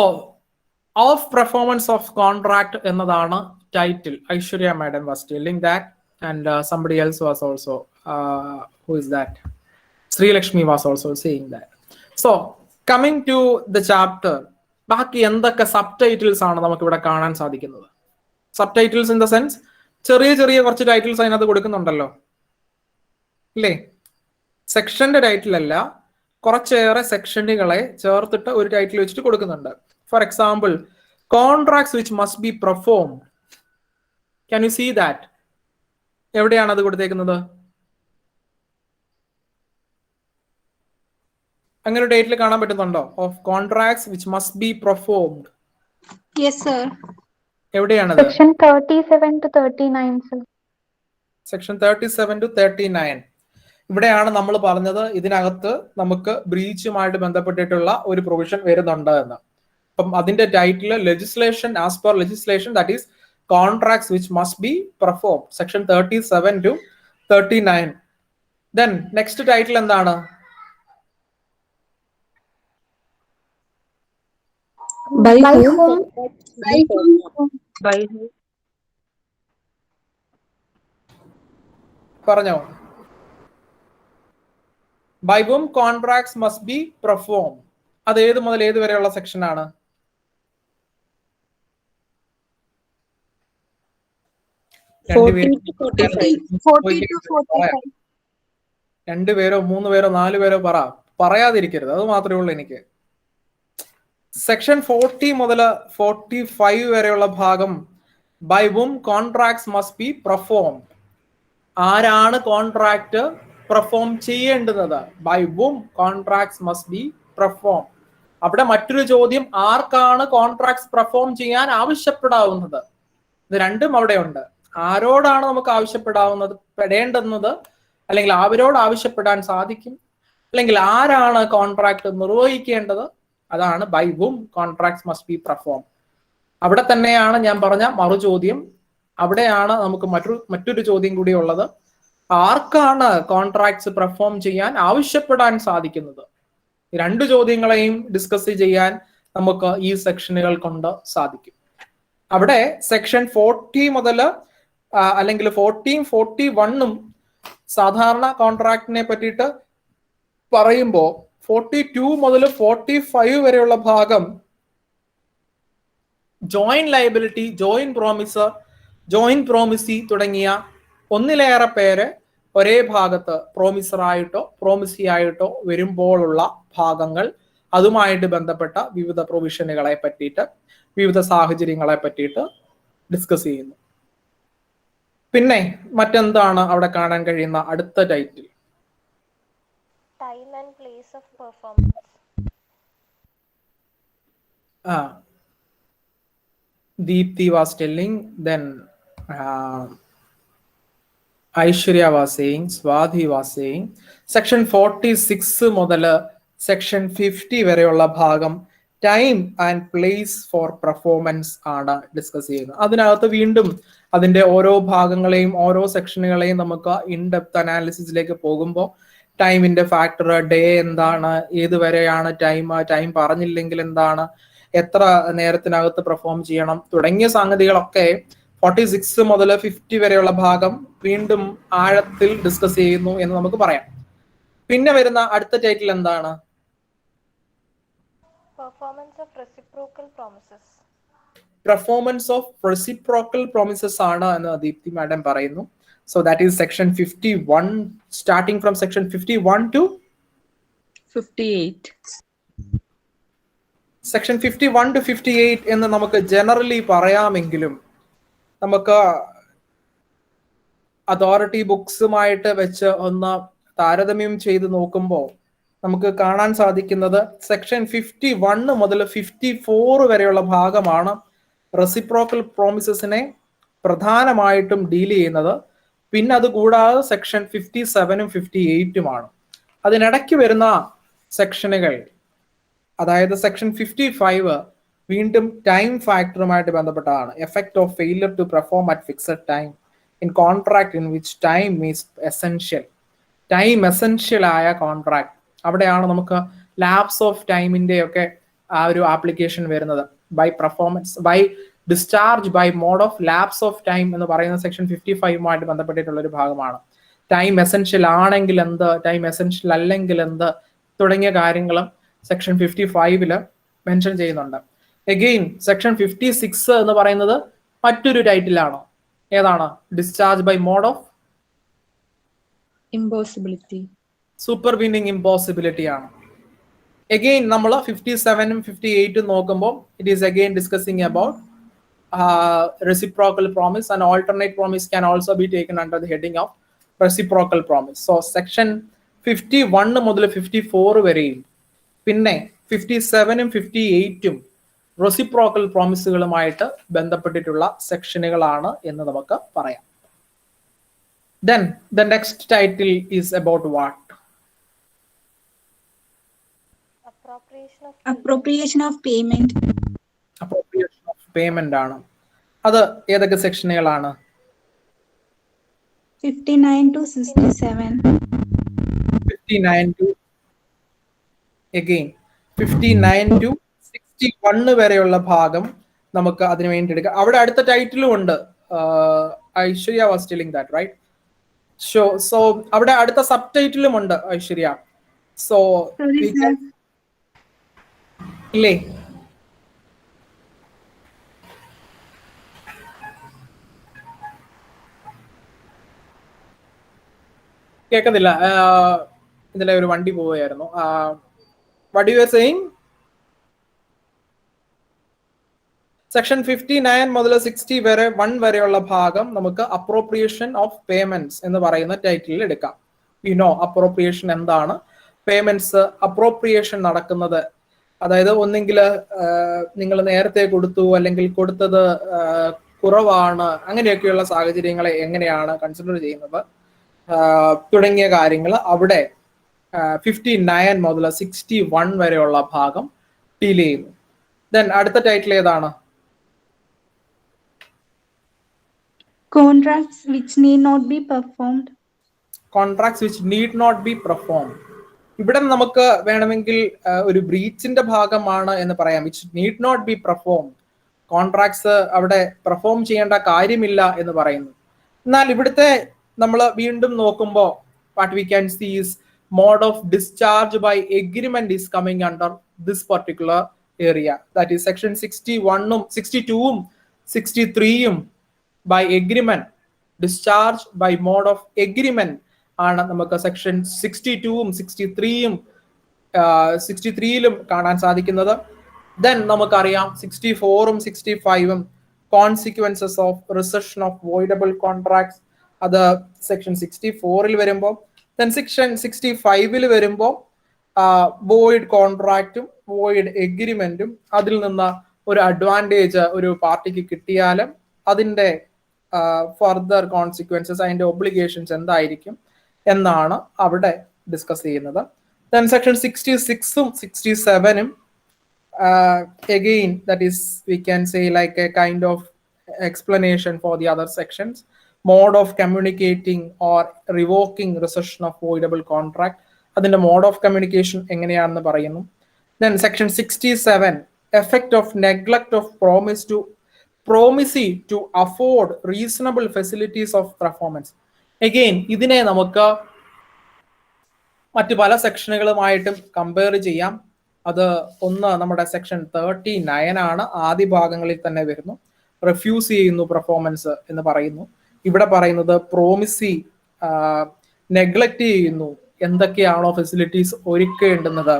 of performance of contract എന്നതാണ് title. Aishwarya madam was telling that and somebody else was also who is that? Sreelakshmi was also saying that. So coming to the chapter, ബാക്കി എന്തൊക്കെ subtitles ആണ് നമുക്ക് ഇവിടെ കാണാൻ സാധിക്കുന്നത്? Subtitles in the sense ചെറിയ ചെറിയ കുറച്ച് ടൈറ്റിൽസ് അതിനകത്ത് കൊടുക്കുന്നുണ്ടല്ലോ, ഇല്ലേ? സെക്ഷന്റെ ടൈറ്റിൽ അല്ല, കുറച്ചേറെ സെക്ഷനുകളെ ചേർത്തിട്ട് ഒരു ടൈറ്റിൽ വെച്ചിട്ട് കൊടുക്കുന്നുണ്ട്. For example, contracts which must be performed. Can you see that? എവിടെയാണ് അത് കൊടുത്തേക്കുന്നത്? അങ്ങനെ ഒരു ടൈറ്റിൽ കാണാൻ പറ്റുന്നുണ്ടോ? Of contracts which must be performed. Yes, sir. എവിടെയാണത്? Section 37 to 39, sir. Section 37 to 39. ഇവിടെയാണ് നമ്മൾ പറഞ്ഞത് ഇതിനകത്ത് നമുക്ക് ബ്രീച്ചുമായിട്ട് ബന്ധപ്പെട്ടിട്ടുള്ള ഒരു പ്രൊവിഷൻ വരുന്നുണ്ട് എന്ന്. അപ്പം അതിന്റെ title legislation, as per legislation, that is contracts which must be perform. Section 37 to 39. Then next title എന്താണ്? By By whom? whom? By whom? By whom? പറഞ്ഞോ. By whom contracts must be performed. അത് ഏത് മുതൽ ഏത് വരെയുള്ള section ആണ്? രണ്ടുപേരോ 3 പേരോ 4 പേരോ പറയാതിരിക്കരുത്, അത് മാത്രമേ ഉള്ളൂ എനിക്ക്. സെക്ഷൻ 40 മുതൽ 45 വരെയുള്ള ഭാഗം by whom contracts must be performed. ആരാണ് കോൺട്രാക്ട് പെർഫോം ചെയ്യേണ്ടുന്നത്? By whom contracts must be performed. അവിടെ മറ്റൊരു ചോദ്യം, ആർക്കാണ് കോൺട്രാക്ട്സ് പെർഫോം ചെയ്യാൻ ആവശ്യപ്പെടാവുന്നത്? ഇത് രണ്ടും അവിടെ ഉണ്ട്. ആരോടാണ് നമുക്ക് പെടേണ്ടുന്നത്, അല്ലെങ്കിൽ അവരോട് ആവശ്യപ്പെടാൻ സാധിക്കും, അല്ലെങ്കിൽ ആരാണ് കോൺട്രാക്ട് നിർവഹിക്കേണ്ടത്, അതാണ് by whom contracts must be performed. അവിടെ തന്നെയാണ് ഞാൻ പറഞ്ഞ മറുചോദ്യം. അവിടെയാണ് നമുക്ക് മറ്റൊരു ചോദ്യം കൂടി ഉള്ളത്, ആർക്കാണ് കോൺട്രാക്ട്സ് പെർഫോം ചെയ്യാൻ ആവശ്യപ്പെടാൻ സാധിക്കുന്നത്? രണ്ട് ചോദ്യങ്ങളെയും ഡിസ്കസ് ചെയ്യാൻ നമുക്ക് ഈ സെക്ഷനുകൾ കൊണ്ട് സാധിക്കും. അവിടെ സെക്ഷൻ 40 മുതൽ അല്ലെങ്കിൽ 41 സാധാരണ കോൺട്രാക്ടിനെ പറ്റിയിട്ട് പറയുമ്പോൾ 42 മുതൽ 45 വരെയുള്ള ഭാഗം joint liability, joint promisor, joint promisee തുടങ്ങിയ ഒന്നിലേറെ പേര് ഒരേ ഭാഗത്ത് പ്രോമിസറായിട്ടോ പ്രോമിസി ആയിട്ടോ വരുമ്പോഴുള്ള ഭാഗങ്ങൾ, അതുമായിട്ട് ബന്ധപ്പെട്ട വിവിധ പ്രൊവിഷനുകളെ പറ്റിയിട്ട്, വിവിധ സാഹചര്യങ്ങളെ പറ്റിയിട്ട് ഡിസ്കസ് ചെയ്യുന്നു. പിന്നെ മറ്റെന്താണ് അവിടെ കാണാൻ കഴിയുന്ന അടുത്ത title? Time and place of performance. Deepthi was telling, then Aishwarya was saying, Swadhi was saying, section 46 മുതൽ സെക്ഷൻ 50 വരെയുള്ള ഭാഗം time and place for performance ആണ് ഡിസ്കസ് ചെയ്യുന്നത്. അതിനകത്ത് വീണ്ടും അതിന്റെ ഓരോ ഭാഗങ്ങളെയും ഓരോ സെക്ഷനുകളെയും നമുക്ക് ഇൻഡെപ്ത് അനാലിസിസിലേക്ക് പോകുമ്പോൾ ടൈമിന്റെ ഫാക്ടർ, ഡേ എന്താണ്, ഏതുവരെയാണ് ടൈം പറഞ്ഞില്ലെങ്കിൽ എന്താണ്, എത്ര നേരത്തിനകത്ത് പെർഫോം ചെയ്യണം തുടങ്ങിയ സംഗതികളൊക്കെ 46 മുതൽ 50 വരെയുള്ള ഭാഗം വീണ്ടും ആഴത്തിൽ ഡിസ്കസ് ചെയ്യുന്നു എന്ന് നമുക്ക് പറയാം. പിന്നെ വരുന്ന അടുത്ത ടൈറ്റിൽ എന്താണ്? Performance of reciprocal promises. Performance of reciprocal promises ആണ് എന്ന് ദീപ്തി മാഡം പറയുന്നു. So that is section 51, starting from section 51 to 58. Section 51 to 58 എന്ന് നമുക്ക് ജനറലി പറയാമെങ്കിലും നമുക്ക് അതോറിറ്റി ബുക്സുമായിട്ട് വെച്ച് ഒന്ന് താരതമ്യം ചെയ്ത് നോക്കുമ്പോൾ നമുക്ക് കാണാൻ സാധിക്കുന്നത് സെക്ഷൻ 51 മുതൽ 54 വരെയുള്ള ഭാഗമാണ് റെസിപ്രോക്കൽ പ്രോമിസസിനെ പ്രധാനമായിട്ടും ഡീൽ ചെയ്യുന്നത്. പിന്നെ അത് കൂടാതെ സെക്ഷൻ 57ഉം 58ഉമാണ്. അതിനിടയ്ക്ക് വരുന്ന സെക്ഷനുകൾ, അതായത് സെക്ഷൻ 55 വീണ്ടും ടൈം ഫാക്ടറുമായിട്ട് ബന്ധപ്പെട്ടതാണ്. Effect of failure to perform at fixed time in contract in which time is essential. Time essential ആയ കോൺട്രാക്ട്, അവിടെയാണ് നമുക്ക് ലാപ്സ് ഓഫ് ടൈമിന്റെ ഒക്കെ ആ ഒരു ആപ്ലിക്കേഷൻ വരുന്നത്. By performance, by discharge by mode of lapse of time എന്ന് പറയുന്ന സെക്ഷൻ 55ഉമായിട്ട് ബന്ധപ്പെട്ടിട്ടുള്ള ഒരു ഭാഗമാണ്. ടൈം എസെൻഷ്യൽ ആണെങ്കിൽ എന്ത്, ടൈം എസെൻഷ്യൽ അല്ലെങ്കിൽ എന്ത് തുടങ്ങിയ കാര്യങ്ങളും സെക്ഷൻ 55 മെൻഷൻ ചെയ്യുന്നുണ്ട്. എഗെയിൻ സെക്ഷൻ 56 എന്ന് പറയുന്നത് മറ്റൊരു ടൈറ്റിലാണ്. ഏതാണ്? Discharge by mode of Impossibility. Supervening impossibility ആണ്. എഗെയിൻ നമ്മൾ 57ഉം 58ഉം നോക്കുമ്പോൾ it is again discussing about reciprocal promise, and alternate promise can also be taken under the heading of reciprocal promise. So section 51 മുതൽ 54 വരെയും പിന്നെ 57ഉം 58ഉം റെസിപ്രോക്കൽ പ്രോമിസുകളുമായിട്ട് ബന്ധപ്പെട്ടിട്ടുള്ള സെക്ഷനുകളാണ് എന്ന് നമുക്ക് പറയാം. Then the next title is about what? Appropriation of payment. Appropriation of payment ആണ്. അത് ഏതൊക്കെ സെക്ഷനുകളാണ്? 59 to 67. 59 to again 59 to 61 വരെയുള്ള ഭാഗം നമുക്ക് അതിനു വേണ്ടി എടുക്കാം. അവിടെ അടുത്ത ടൈറ്റിലും ഉണ്ട്. Aishwarya was telling that, right? So അവിടെ അടുത്ത സബ് ടൈറ്റിലും ഉണ്ട് ഐശ്വര്യ. സോ ഇല്ലേ? കേൾക്കുന്നില്ല. ഇതിലെ ഒരു വണ്ടി പോവുകയായിരുന്നു. What you are saying? Section 59 മുതൽ 60 വരെ 1 വരെയുള്ള ഭാഗം നമുക്ക് അപ്രോപ്രിയേഷൻ ഓഫ് പേയ്മെന്റ്സ് എന്ന് പറയുന്ന ടൈറ്റിലിൽ എടുക്കാം. അപ്രോപ്രിയേഷൻ എന്താണ്, പേയ്മെന്റ്സ് അപ്രോപ്രിയേഷൻ നടക്കുന്നത്, അതായത് ഒന്നെങ്കിൽ നിങ്ങൾ നേരത്തെ കൊടുത്തു അല്ലെങ്കിൽ കൊടുത്തത് കുറവാണ്, അങ്ങനെയൊക്കെയുള്ള സാഹചര്യങ്ങളെ എങ്ങനെയാണ് കൺസിഡർ ചെയ്യുന്നത് തുടങ്ങിയ കാര്യങ്ങൾ അവിടെ 59 മുതൽ 61 വരെയുള്ള ഭാഗം ഡീൽ ചെയ്യുന്നു. ദെൻ അടുത്ത ടൈറ്റിൽ ഏതാണ്? Contracts which need not be performed. Contracts which need not be performed. ഇവിടെ നമുക്ക് വേണമെങ്കിൽ ഒരു ബ്രീച്ചിന്റെ ഭാഗമാണ് എന്ന് പറയാം. Which need not be performed. Contracts അവിടെ പെർഫോം ചെയ്യേണ്ട കാര്യമില്ല എന്ന് പറയുന്നു. എന്നാൽ ഇവിടുത്തെ നമ്മൾ വീണ്ടും നോക്കുമ്പോൾ what we can see is mode of discharge by agreement is coming under this particular area. That is section 61ഉം 62ഉം 63ഉം by agreement, discharge by mode of agreement ആണ് നമുക്ക് സെക്ഷൻ 62ഉം 63യിലും കാണാൻ സാധിക്കുന്നത്. ദെൻ നമുക്കറിയാം 64ഉം 65ഉം consequences of rescission of voidable contracts, അത് സെക്ഷൻ 64ൽ വരുമ്പോൾ, ദെൻ സെക്ഷൻ 65ൽ വരുമ്പോൾ വോയിഡ് കോൺട്രാക്റ്റും വോയിഡ് എഗ്രിമെന്റും അതിൽ നിന്ന് ഒരു അഡ്വാൻറ്റേജ് ഒരു പാർട്ടിക്ക് കിട്ടിയാലും അതിൻ്റെ ഫർദർ കോൺസിക്വൻസസ്, അതിൻ്റെ ഒബ്ലിഗേഷൻസ് എന്തായിരിക്കും എന്നാണ് അവിടെ ഡിസ്കസ് ചെയ്യുന്നത്. ദെൻ സെക്ഷൻ 66ഉം 67ഉം again that is we can say like a kind of explanation for the other sections, mode of communicating or revoking rescission of voidable contract, അതിന്റെ mode of communication എങ്ങനെയാണെന്ന് പറയുന്നു. Then section 67 effect of neglect of promisee to afford reasonable facilities of performance. Again ഇതിനെ നമുക്ക് മറ്റു പല സെക്ഷനുകളുമായിട്ടും compare ചെയ്യാം. അത് ഒന്ന് നമ്മുടെ സെക്ഷൻ 39 ആണ്, ആദ്യ ഭാഗങ്ങളിൽ തന്നെ വരുന്നു. റെഫ്യൂസ് ചെയ്യുന്നു പെർഫോമൻസ് എന്ന് പറയുന്നു. ഇവിടെ പറയുന്നത് പ്രോമിസി നെഗ്ലക്ട് ചെയ്യുന്നു, എന്തൊക്കെയാണോ facilities ഒരുക്കേണ്ടുന്നത്.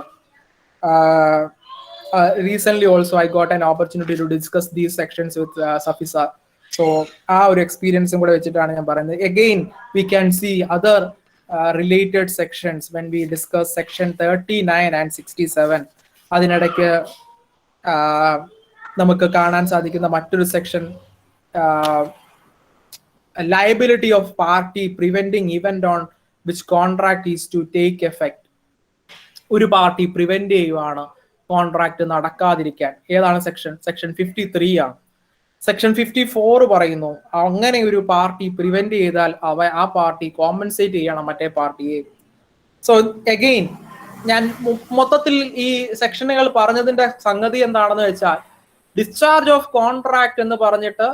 Recently also I got an opportunity to discuss these sections with Safisa. So ആ ഒരു എക്സ്പീരിയൻസും കൂടെ വെച്ചിട്ടാണ് ഞാൻ പറയുന്നത്. Again we can see other related sections when we discuss section 39 and 67. അതിനിടയ്ക്ക് നമുക്ക് കാണാൻ സാധിക്കുന്ന മറ്റൊരു section liability of party preventing event on which contract is to take effect. ഒരു പാർട്ടി പ്രിവെന്റ് ചെയ്യുവാണ് കോൺട്രാക്ട് നടക്കാതിരിക്കാൻ. ഏതാണ് സെക്ഷൻ? സെക്ഷൻ 53 ആണ്. സെക്ഷൻ 54 പറയുന്നു അങ്ങനെ ഒരു പാർട്ടി പ്രിവെന്റ് ചെയ്താൽ ആ പാർട്ടി കോമ്പൻസേറ്റ് ചെയ്യണം മറ്റേ പാർട്ടിയെ. സോ അഗെയിൻ ഞാൻ മൊത്തത്തിൽ ഈ സെക്ഷനുകൾ പറഞ്ഞതിന്റെ സംഗതി എന്താണെന്ന് വെച്ചാൽ, ഡിസ്ചാർജ് ഓഫ് കോൺട്രാക്ട് എന്ന് പറഞ്ഞിട്ട്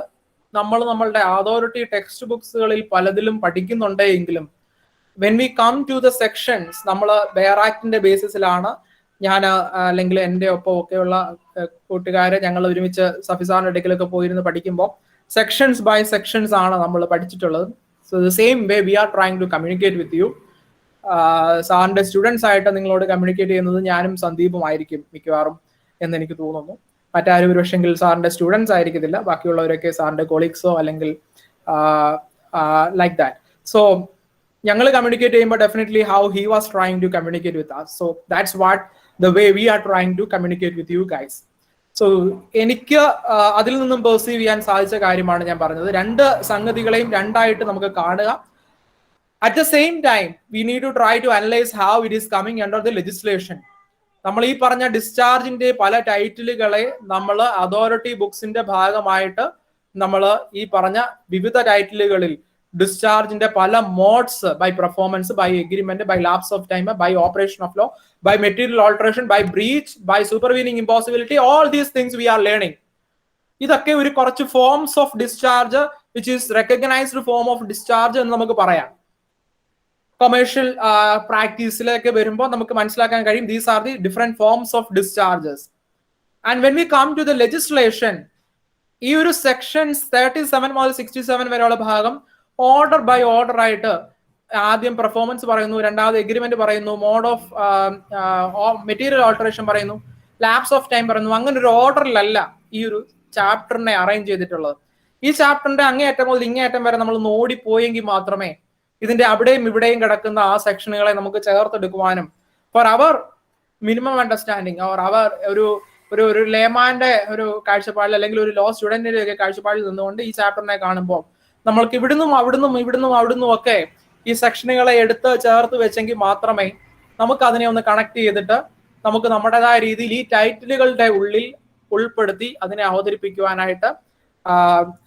നമ്മളുടെ അതോറിറ്റി ടെക്സ്റ്റ് ബുക്സുകളിൽ പലതിലും പഠിക്കുന്നുണ്ടെങ്കിലും when we come to the sections നമ്മൾ ബെയർ ആക്ടിന്റെ ബേസിസിലാണ് ഞാൻ അല്ലെങ്കിൽ എൻ്റെ ഒപ്പം ഒക്കെയുള്ള കൂട്ടുകാരെ ഞങ്ങൾ ഒരുമിച്ച് സഫിസാറിന്റെ അടുക്കലൊക്കെ പോയിരുന്ന് പഠിക്കുമ്പോൾ സെക്ഷൻസ് ബൈ സെക്ഷൻസ് ആണ് നമ്മൾ പഠിച്ചിട്ടുള്ളത്. So the same way we are trying to communicate with you. സാറിന്റെ സ്റ്റുഡൻസ് ആയിട്ട് നിങ്ങളോട് കമ്മ്യൂണിക്കേറ്റ് ചെയ്യുന്നത് ഞാനും സന്ദീപും ആയിരിക്കും മിക്കവാറും എന്ന് എനിക്ക് തോന്നുന്നു. മറ്റാരും ഒരു പക്ഷെങ്കിൽ സാറിന്റെ സ്റ്റുഡൻസ് ആയിരിക്കത്തില്ല, ബാക്കിയുള്ളവരൊക്കെ സാറിന്റെ കൊളീഗ്സോ അല്ലെങ്കിൽ ലൈക്ക് ദാറ്റ്. സോ ഞങ്ങൾ കമ്മ്യൂണിക്കേറ്റ് ചെയ്യുമ്പോൾ definitely how he was trying to communicate with us. So that's what the way we are trying to communicate with you guys. So എനിക്ക് അതിൽ നിന്നും പെർസീവ് ചെയ്യാൻ സാധിച്ച കാര്യമാണ് ഞാൻ പറഞ്ഞത്. രണ്ട് സംഗതികളെയും രണ്ടായിട്ട് നമുക്ക് കാണുക. At the same time we need to try to analyze how it is coming under the legislation. നമ്മൾ ഈ പറഞ്ഞ ഡിസ്ചാർജിന്റെ പല ടൈറ്റിലുകളെ നമ്മൾ അതോറിറ്റി ബുക്സിന്റെ ഭാഗമായിട്ട് നമ്മൾ ഈ പറഞ്ഞ വിവിധ ടൈറ്റിലുകളിൽ ഡിസ്ചാർജിന്റെ പല modes, by performance, by agreement, by lapse of time, by operation of law, by material alteration, by breach, by supervening impossibility, all these things we are learning. ഇതൊക്കെ ഒരു കുറച്ച് forms of discharge which is recognised form of discharge എന്ന് നമുക്ക് പറയാം. Commercial പ്രാക്ടീസിലേക്ക് വരുമ്പോൾ നമുക്ക് മനസ്സിലാക്കാൻ കഴിയും these are the different forms of discharges. And when we come to the legislation, ഈ ഒരു സെക്ഷൻസ് 37 മുതൽ 67 വരെയുള്ള ഭാഗം ഓർഡർ ബൈ ഓർഡർ ആയിട്ട് ആദ്യം പെർഫോമൻസ് പറയുന്നു, രണ്ടാമത് എഗ്രിമെന്റ് പറയുന്നു, മോഡ് ഓഫ് മെറ്റീരിയൽ ഓൾട്ടറേഷൻ പറയുന്നു, ലാപ്സ് ഓഫ് ടൈം പറയുന്നു. അങ്ങനെ ഒരു ഓർഡറിലല്ല ഈ ഒരു ചാപ്റ്ററിനെ അറേഞ്ച് ചെയ്തിട്ടുള്ളത്. ഈ ചാപ്റ്ററിന്റെ അങ്ങേയറ്റം മുതൽ ഇങ്ങേയറ്റം വരെ നമ്മൾ ഓടിപ്പോയെങ്കിൽ മാത്രമേ ഇതിന്റെ അവിടെയും ഇവിടെയും കിടക്കുന്ന ആ സെക്ഷനുകളെ നമുക്ക് ചേർത്തെടുക്കുവാനും for our minimum understanding or our ഒരു ലേമാന്റെ ഒരു കാഴ്ചപ്പാടിൽ അല്ലെങ്കിൽ ഒരു ലോ സ്റ്റുഡന്റിന്റെ ഒക്കെ കാഴ്ചപ്പാടിൽ നിന്നുകൊണ്ട് ഈ ചാപ്റ്ററിനെ കാണുമ്പോൾ നമ്മൾക്ക് ഇവിടുന്നും അവിടുന്നും ഒക്കെ ഈ സെക്ഷനുകളെ എടുത്ത് ചേർത്ത് വെച്ചെങ്കിൽ മാത്രമേ നമുക്ക് അതിനെ ഒന്ന് കണക്ട് ചെയ്തിട്ട് നമുക്ക് നമ്മുടേതായ രീതിയിൽ ഈ ടൈറ്റിലുകളുടെ ഉള്ളിൽ ഉൾപ്പെടുത്തി അതിനെ അവതരിപ്പിക്കുവാനായിട്ട്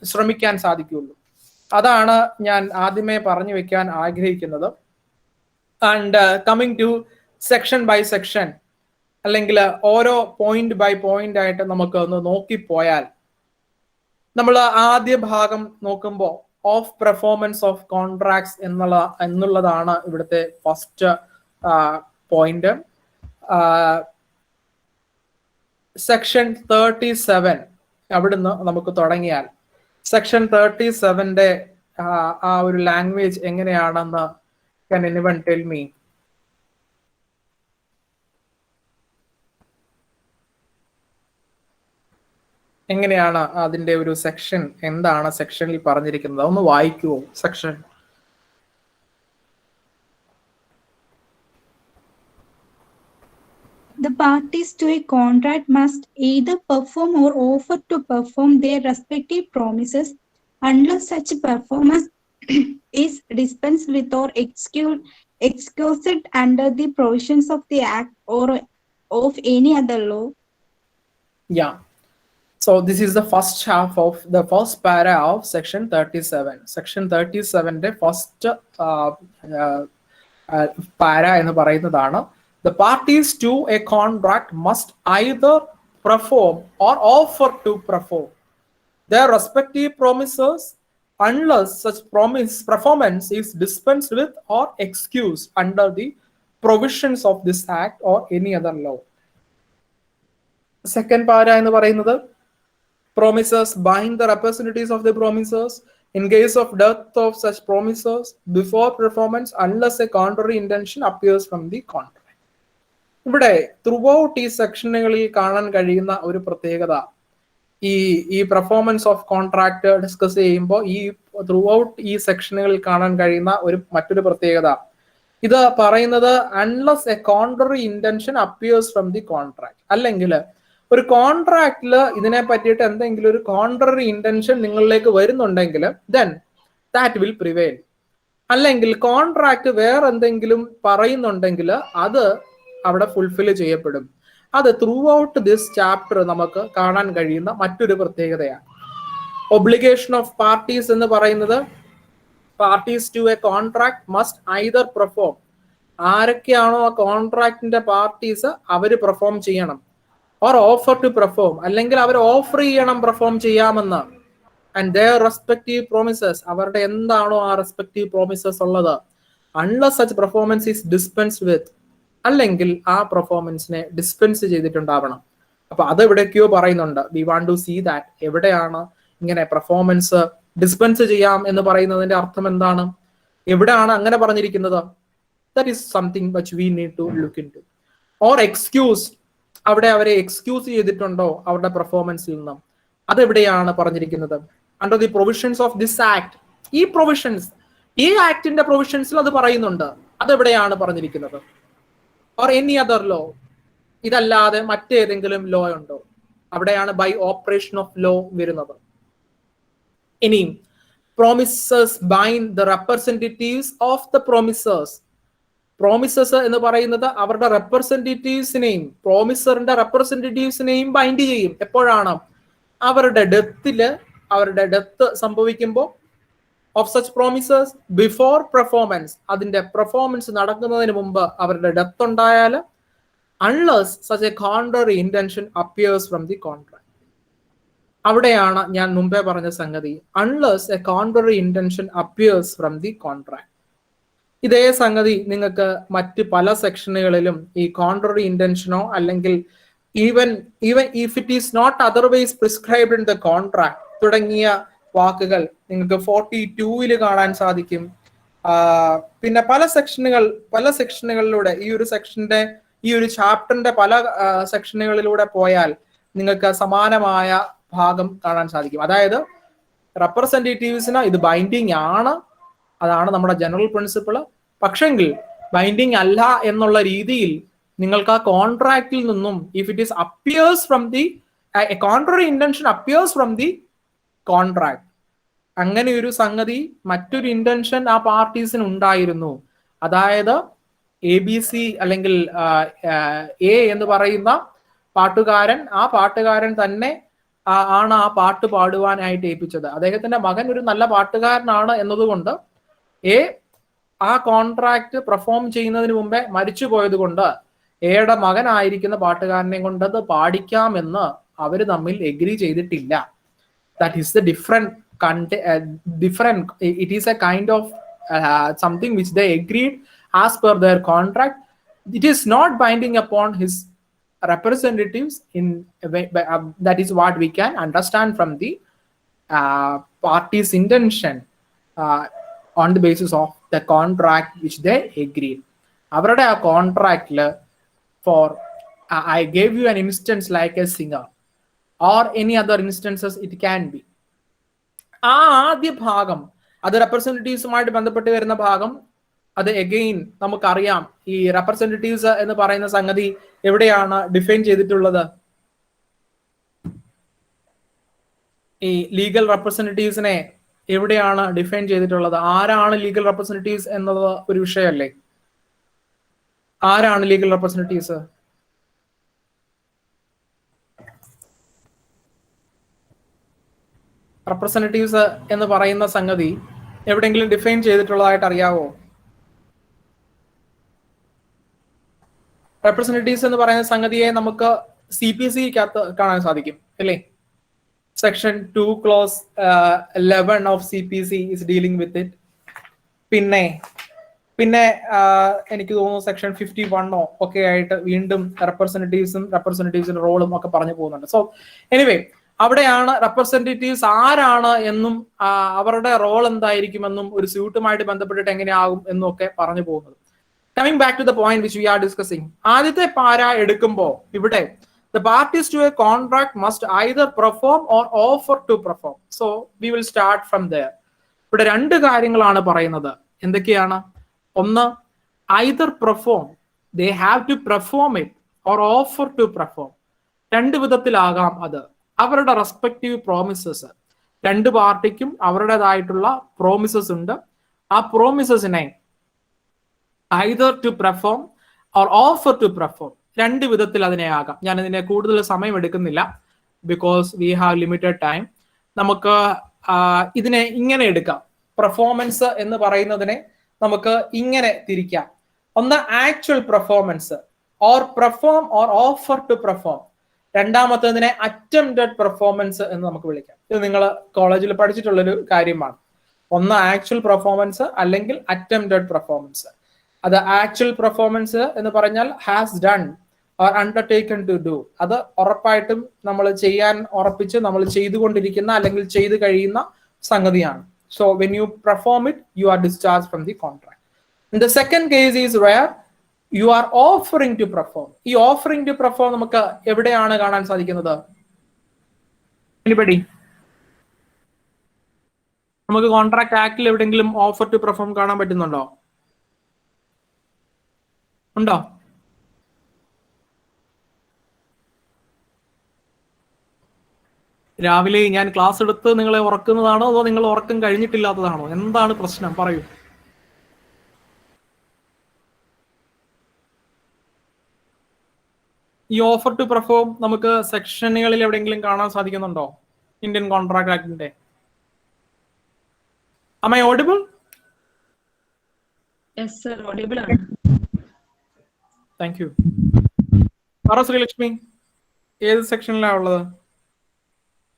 ശ്രമിക്കാൻ സാധിക്കുകയുള്ളൂ. അതാണ് ഞാൻ ആദ്യമേ പറഞ്ഞു വെക്കാൻ ആഗ്രഹിക്കുന്നത്. And coming to section by section, അല്ലെങ്കിൽ ഓരോ പോയിന്റ് ബൈ പോയിന്റ് ആയിട്ട് നമുക്ക് ഒന്ന് നോക്കിപ്പോയാൽ, നമ്മൾ ആദ്യ ഭാഗം നോക്കുമ്പോൾ ഓഫ് പെർഫോമൻസ് ഓഫ് കോൺട്രാക്ട്സ് എന്നുള്ളതാണ് ഇവിടുത്തെ ഫസ്റ്റ് പോയിന്റ്. സെക്ഷൻ 37 അവിടുന്ന് നമുക്ക് തുടങ്ങിയാൽ സെക്ഷൻ 37ന്റെ ആ ഒരു ലാംഗ്വേജ് എങ്ങനെയാണെന്ന് can anyone tell me? എങ്ങനെയാണ് അതിന്റെ ഒരു സെക്ഷൻ, എന്താണ് സെക്ഷനിൽ പറഞ്ഞിരിക്കുന്നത്? ഒന്ന് വായിക്കുവോ section? The parties to a contract must either perform or offer to perform their respective promises unless such performance is dispensed with or excused under the provisions of the Act or of any other law. Yeah. So this is the first half of the first para of section 37. Section 37ന്റെ first para എന്ന് പറയുന്നതാണ് the parties to a contract must either perform or offer to perform their respective promises unless such performance is dispensed with or excused under the provisions of this act or any other law. Second para എന്ന് പറയുന്നത് promises bind the representatives of the promisers in case of death of such promisers before performance unless a contrary intention appears from the contract. ഇവിടെ through out ഈ സെക്ഷനുകളിൽ കാണാൻ കഴിയുന്ന ഒരു പ്രത്യേകത, ഈ performance of contract discuss ചെയ്യുമ്പോൾ ഈ ത്രൂ ഔട്ട് ഈ സെക്ഷനുകളിൽ കാണാൻ കഴിയുന്ന മറ്റൊരു പ്രത്യേകത, ഇത് പറയുന്നത് unless A contrary intention appears from the contract, അല്ലെങ്കിൽ ഒരു കോൺട്രാക്റ്റിൽ ഇതിനെ പറ്റിയിട്ട് എന്തെങ്കിലും ഒരു കോൺട്രറി ഇന്റൻഷൻ നിങ്ങളിലേക്ക് വരുന്നുണ്ടെങ്കിൽ ദെൻ ദാറ്റ് വിൽ പ്രിവെയിൽ. അല്ലെങ്കിൽ കോൺട്രാക്ട് വേറെ എന്തെങ്കിലും പറയുന്നുണ്ടെങ്കിൽ അത് അവിടെ ഫുൾഫിൽ ചെയ്യപ്പെടും. അത് ത്രൂ ഔട്ട് ദിസ് ചാപ്റ്റർ നമുക്ക് കാണാൻ കഴിയുന്ന മറ്റൊരു പ്രത്യേകതയാണ്. ഒബ്ലിഗേഷൻ ഓഫ് പാർട്ടീസ് എന്ന് പറയുന്നത് parties to a contract must either perform, ആരൊക്കെയാണോ ആ കോൺട്രാക്ടിന്റെ പാർട്ടീസ് അവര് പെർഫോം ചെയ്യണം, ഓർ ഓഫർ ടു പെർഫോം, അല്ലെങ്കിൽ അവർ ഓഫർ ചെയ്യണം പെർഫോം ചെയ്യാമെന്ന്, ആൻഡ് ദെയർ റെസ്പെക്റ്റീവ് പ്രോമിസസ്, അവരുടെ എന്താണോ ആ റെസ്പെക്റ്റീവ് പ്രോമിസസ് ഉള്ളത്, unless such performance is dispensed with, അല്ലെങ്കിൽ ആ പെർഫോമൻസിനെ ഡിസ്പെൻസ് ചെയ്തിട്ടുണ്ടാവണം. അപ്പൊ അത് എവിടേക്കോ പറയുന്നുണ്ട്. We want to see that എവിടെയാണ് ഇങ്ങനെ പെർഫോമൻസ് ഡിസ്പെൻസ് ചെയ്യാം എന്ന് പറയുന്നതിന്റെ അർത്ഥം എന്താണ്, എവിടെയാണ് അങ്ങനെ പറഞ്ഞിരിക്കുന്നത്? That is something which we need to look into. Or excuse, അവിടെ അവരെ എക്സ്ക്യൂസ് ചെയ്തിട്ടുണ്ടോ അവരുടെ പെർഫോമൻസിൽ നിന്നും, അതെവിടെയാണ് പറഞ്ഞിരിക്കുന്നത്? Under the provisions of this act, ഈ പ്രൊവിഷൻസ്, ഈ ആക്ടിന്റെ പ്രൊവിഷൻസിൽ അത് പറയുന്നുണ്ട്, അതെവിടെയാണ് പറഞ്ഞിരിക്കുന്നത്? ഓർ എനി അതർ ലോ, ഇതല്ലാതെ മറ്റേതെങ്കിലും ലോ ഉണ്ടോ? അവിടെയാണ് ബൈ ഓപ്പറേഷൻ ഓഫ് ലോ വരുന്നത്. ഇനിയും promises bind the representatives of the promisors. Promises എന്ന് പറയുന്നത് അവരുടെ റെപ്രസെന്റേറ്റീവ്സിനെയും പ്രോമിസറിന്റെ റെപ്രസെന്റേറ്റീവ്സിനെയും ബൈൻഡ് ചെയ്യും. എപ്പോഴാണ്? അവരുടെ ഡെത്ത് സംഭവിക്കുമ്പോൾ of such promises before performance, അതിന്റെ പെർഫോമൻസ് നടക്കുന്നതിന് മുമ്പ് അവരുടെ ഡെത്ത് ഉണ്ടായാൽ, unless such a contrary intention appears from the contract. അവിടെയാണ് ഞാൻ മുമ്പേ പറഞ്ഞ സംഗതി, unless a contrary intention appears from the contract. ഇതേ സംഗതി നിങ്ങൾക്ക് മറ്റ് പല സെക്ഷനുകളിലും ഈ കോൺട്രറി ഇന്റൻഷനോ അല്ലെങ്കിൽ even if it is not otherwise prescribed in the contract തുടങ്ങിയ വാക്കുകൾ നിങ്ങൾക്ക് 42-ൽ കാണാൻ സാധിക്കും. പിന്നെ പല സെക്ഷനുകളിലൂടെ ഈ ഒരു ചാപ്റ്ററിന്റെ പല സെക്ഷനുകളിലൂടെ പോയാൽ നിങ്ങൾക്ക് സമാനമായ ഭാഗം കാണാൻ സാധിക്കും. അതായത് റെപ്രസെന്റേറ്റീവ്സിന് ഇത് ബൈൻഡിങ് ആണ്, അതാണ് നമ്മുടെ ജനറൽ പ്രിൻസിപ്പിൾ. പക്ഷെങ്കിൽ ബൈൻഡിങ് അല്ല എന്നുള്ള രീതിയിൽ നിങ്ങൾക്ക് ആ കോൺട്രാക്റ്റിൽ നിന്നും if it is appears from the contrary intention appears from the contract, അങ്ങനെ ഒരു സംഗതി മറ്റൊരു ഇന്റൻഷൻ ആ പാർട്ടീസിന് ഉണ്ടായിരുന്നു. അതായത് ABC അല്ലെങ്കിൽ A എന്ന് പറയുന്ന പാട്ടുകാരൻ, ആ പാട്ടുകാരൻ തന്നെ ആണ് ആ പാട്ട് പാടുവാനായിട്ട് ഏൽപ്പിച്ചത്. അദ്ദേഹത്തിന്റെ മകൻ ഒരു നല്ല പാട്ടുകാരനാണ് എന്നതുകൊണ്ട് ആ കോൺട്രാക്ട് പെർഫോം ചെയ്യുന്നതിന് മുമ്പേ മരിച്ചു പോയത് കൊണ്ട് എയുടെ മകനായിരിക്കുന്ന പാട്ടുകാരനെ കൊണ്ട് അത് പാടിക്കാമെന്ന് അവർ തമ്മിൽ എഗ്രി ചെയ്തിട്ടില്ല. That is the different. It is a kind of something which they agreed as per their contract. It is not binding upon his representatives that is what we can understand from the party's intention on the basis of the contract which they agreed. അവരുടെ ആ കോൺട്രാക്റ്റിൽ I gave you an instance like a singer or any other instances it can be. ആ ആദ്യ ഭാഗം അത് റെപ്രസെന്റേറ്റീവ്സുമായിട്ട് ബന്ധപ്പെട്ട് വരുന്ന ഭാഗം, അത് എഗെയിൻ നമുക്കറിയാം. ഈ റെപ്രസെന്റേറ്റീവ്സ് എന്ന് പറയുന്ന സംഗതി എവിടെയാണ് ഡിഫൈൻ ചെയ്തിട്ടുള്ളത്? ഈ ലീഗൽ റെപ്രസെന്റേറ്റീവ്സിനെ എവിടെയാണ് ഡിഫൈൻ ചെയ്തിട്ടുള്ളത്? ആരാണ് ലീഗൽ റെപ്രസെന്റേറ്റീവ്സ് എന്നത് ഒരു വിഷയമല്ലേ? ആരാണ് ലീഗൽ റെപ്രസെന്റേറ്റീവ്സ്? റെപ്രസെന്റേറ്റീവ്സ് എന്ന് പറയുന്ന സംഗതി എവിടെയെങ്കിലും ഡിഫൈൻ ചെയ്തിട്ടുള്ളതായിട്ട് അറിയാവോ? റെപ്രസെന്റേറ്റീവ്സ് എന്ന് പറയുന്ന സംഗതിയെ നമുക്ക് CPC-ക്കകത്ത് കാണാൻ സാധിക്കും അല്ലേ? Section 2 clause 11 of CPC is dealing with it. പിന്നെ എനിക്ക് തോന്നുന്നു സെക്ഷൻ 51 ഒക്കെ ആയിട്ട് വീണ്ടും റെപ്രസെന്റേറ്റീവ്സിന്റെ റോളും ഒക്കെ പറഞ്ഞു പോകുന്നുണ്ട്. സോ എനിവേ, അവിടെയാണ് റെപ്രസെന്റേറ്റീവ്സ് ആരാണ് എന്നും അവരുടെ റോൾ എന്തായിരിക്കുമെന്നും ഒരു സ്യൂട്ടുമായിട്ട് ബന്ധപ്പെട്ടിട്ട് എങ്ങനെയാകും എന്നും ഒക്കെ പറഞ്ഞു പോകുന്നത്. Coming back to the point which we are discussing, ആദ്യത്തെ പാര എടുക്കുമ്പോൾ ഇവിടെ the parties to a contract must either perform or offer to perform. So we will start from there. ഇവിടെ രണ്ട് കാര്യങ്ങളാണ് പറയുന്നത്. എന്തൊക്കെയാണ്? ഒന്ന്, either perform, they have to perform it, or offer to perform. രണ്ട് വിധത്തിലാകാം അത്. അവരുടെ റെസ്പെക്റ്റീവ് പ്രോമിസസ്, രണ്ട് പാർട്ടിക്കും അവരുടേതായിട്ടുള്ള പ്രോമിസസ് ഉണ്ട്. ആ പ്രോമിസസിനെ either to perform or offer to perform, രണ്ട് വിധത്തിൽ അതിനെ ആകാം. ഞാൻ ഇതിനെ കൂടുതൽ സമയം എടുക്കുന്നില്ല, because we have limited time. നമുക്ക് ഇതിനെ ഇങ്ങനെ എടുക്കാം. പെർഫോമൻസ് എന്ന് പറയുന്നതിനെ നമുക്ക് ഇങ്ങനെ തിരിക്കാം. ഒന്ന് actual performance, or perform or offer to perform. രണ്ടാമത്തതിനെ അറ്റംപ്റ്റഡ് പെർഫോമൻസ് എന്ന് നമുക്ക് വിളിക്കാം. ഇത് നിങ്ങൾ കോളേജിൽ പഠിച്ചിട്ടുള്ളൊരു കാര്യമാണ്. ഒന്ന് ആക്ച്വൽ പെർഫോമൻസ് അല്ലെങ്കിൽ അറ്റംപ്റ്റഡ് പെർഫോമൻസ്. അത് ആക്ച്വൽ പെർഫോമൻസ് എന്ന് പറഞ്ഞാൽ has done or undertaken to do. അത് ഉറപ്പായിട്ടും നമ്മൾ ചെയ്യാൻ ഉറപ്പിച്ച് നമ്മൾ ചെയ്തുകൊണ്ടിരിക്കുന്ന അല്ലെങ്കിൽ ചെയ്തു കഴിയുന്ന സംഗതിയാണ്. So when you perform it, you are discharged from the contract. And the second case is where you are offering to perform. ഈ offering to perform നമുക്ക് എവിടെയാണ് കാണാൻ സാധിക്കുന്നത്? Anybody? നമുക്ക് കോൺട്രാക്ട് ആക്ടിൽ എവിടെയെങ്കിലും ഓഫർ ടു പെർഫോം കാണാൻ പറ്റുന്നുണ്ടോ? ഉണ്ടോ? രാവിലെ ഞാൻ ക്ലാസ് എടുത്ത് നിങ്ങളെ ഉറക്കുന്നതാണോ അതോ നിങ്ങൾ ഉറക്കം കഴിഞ്ഞിട്ടില്ലാത്തതാണോ? എന്താണ് പ്രശ്നം? പറയൂ. ഈ ഓഫർ ടു പെർഫോം നമുക്ക് സെക്ഷനുകളിൽ എവിടെയെങ്കിലും കാണാൻ സാധിക്കുന്നുണ്ടോ? ഇന്ത്യൻ കോൺട്രാക്ട് ആക്ടിന്റെ Am I audible? Yes, sir. Audible. Thank you. Sreelakshmi ഏത് സെക്ഷനിലാണ് ഉള്ളത്?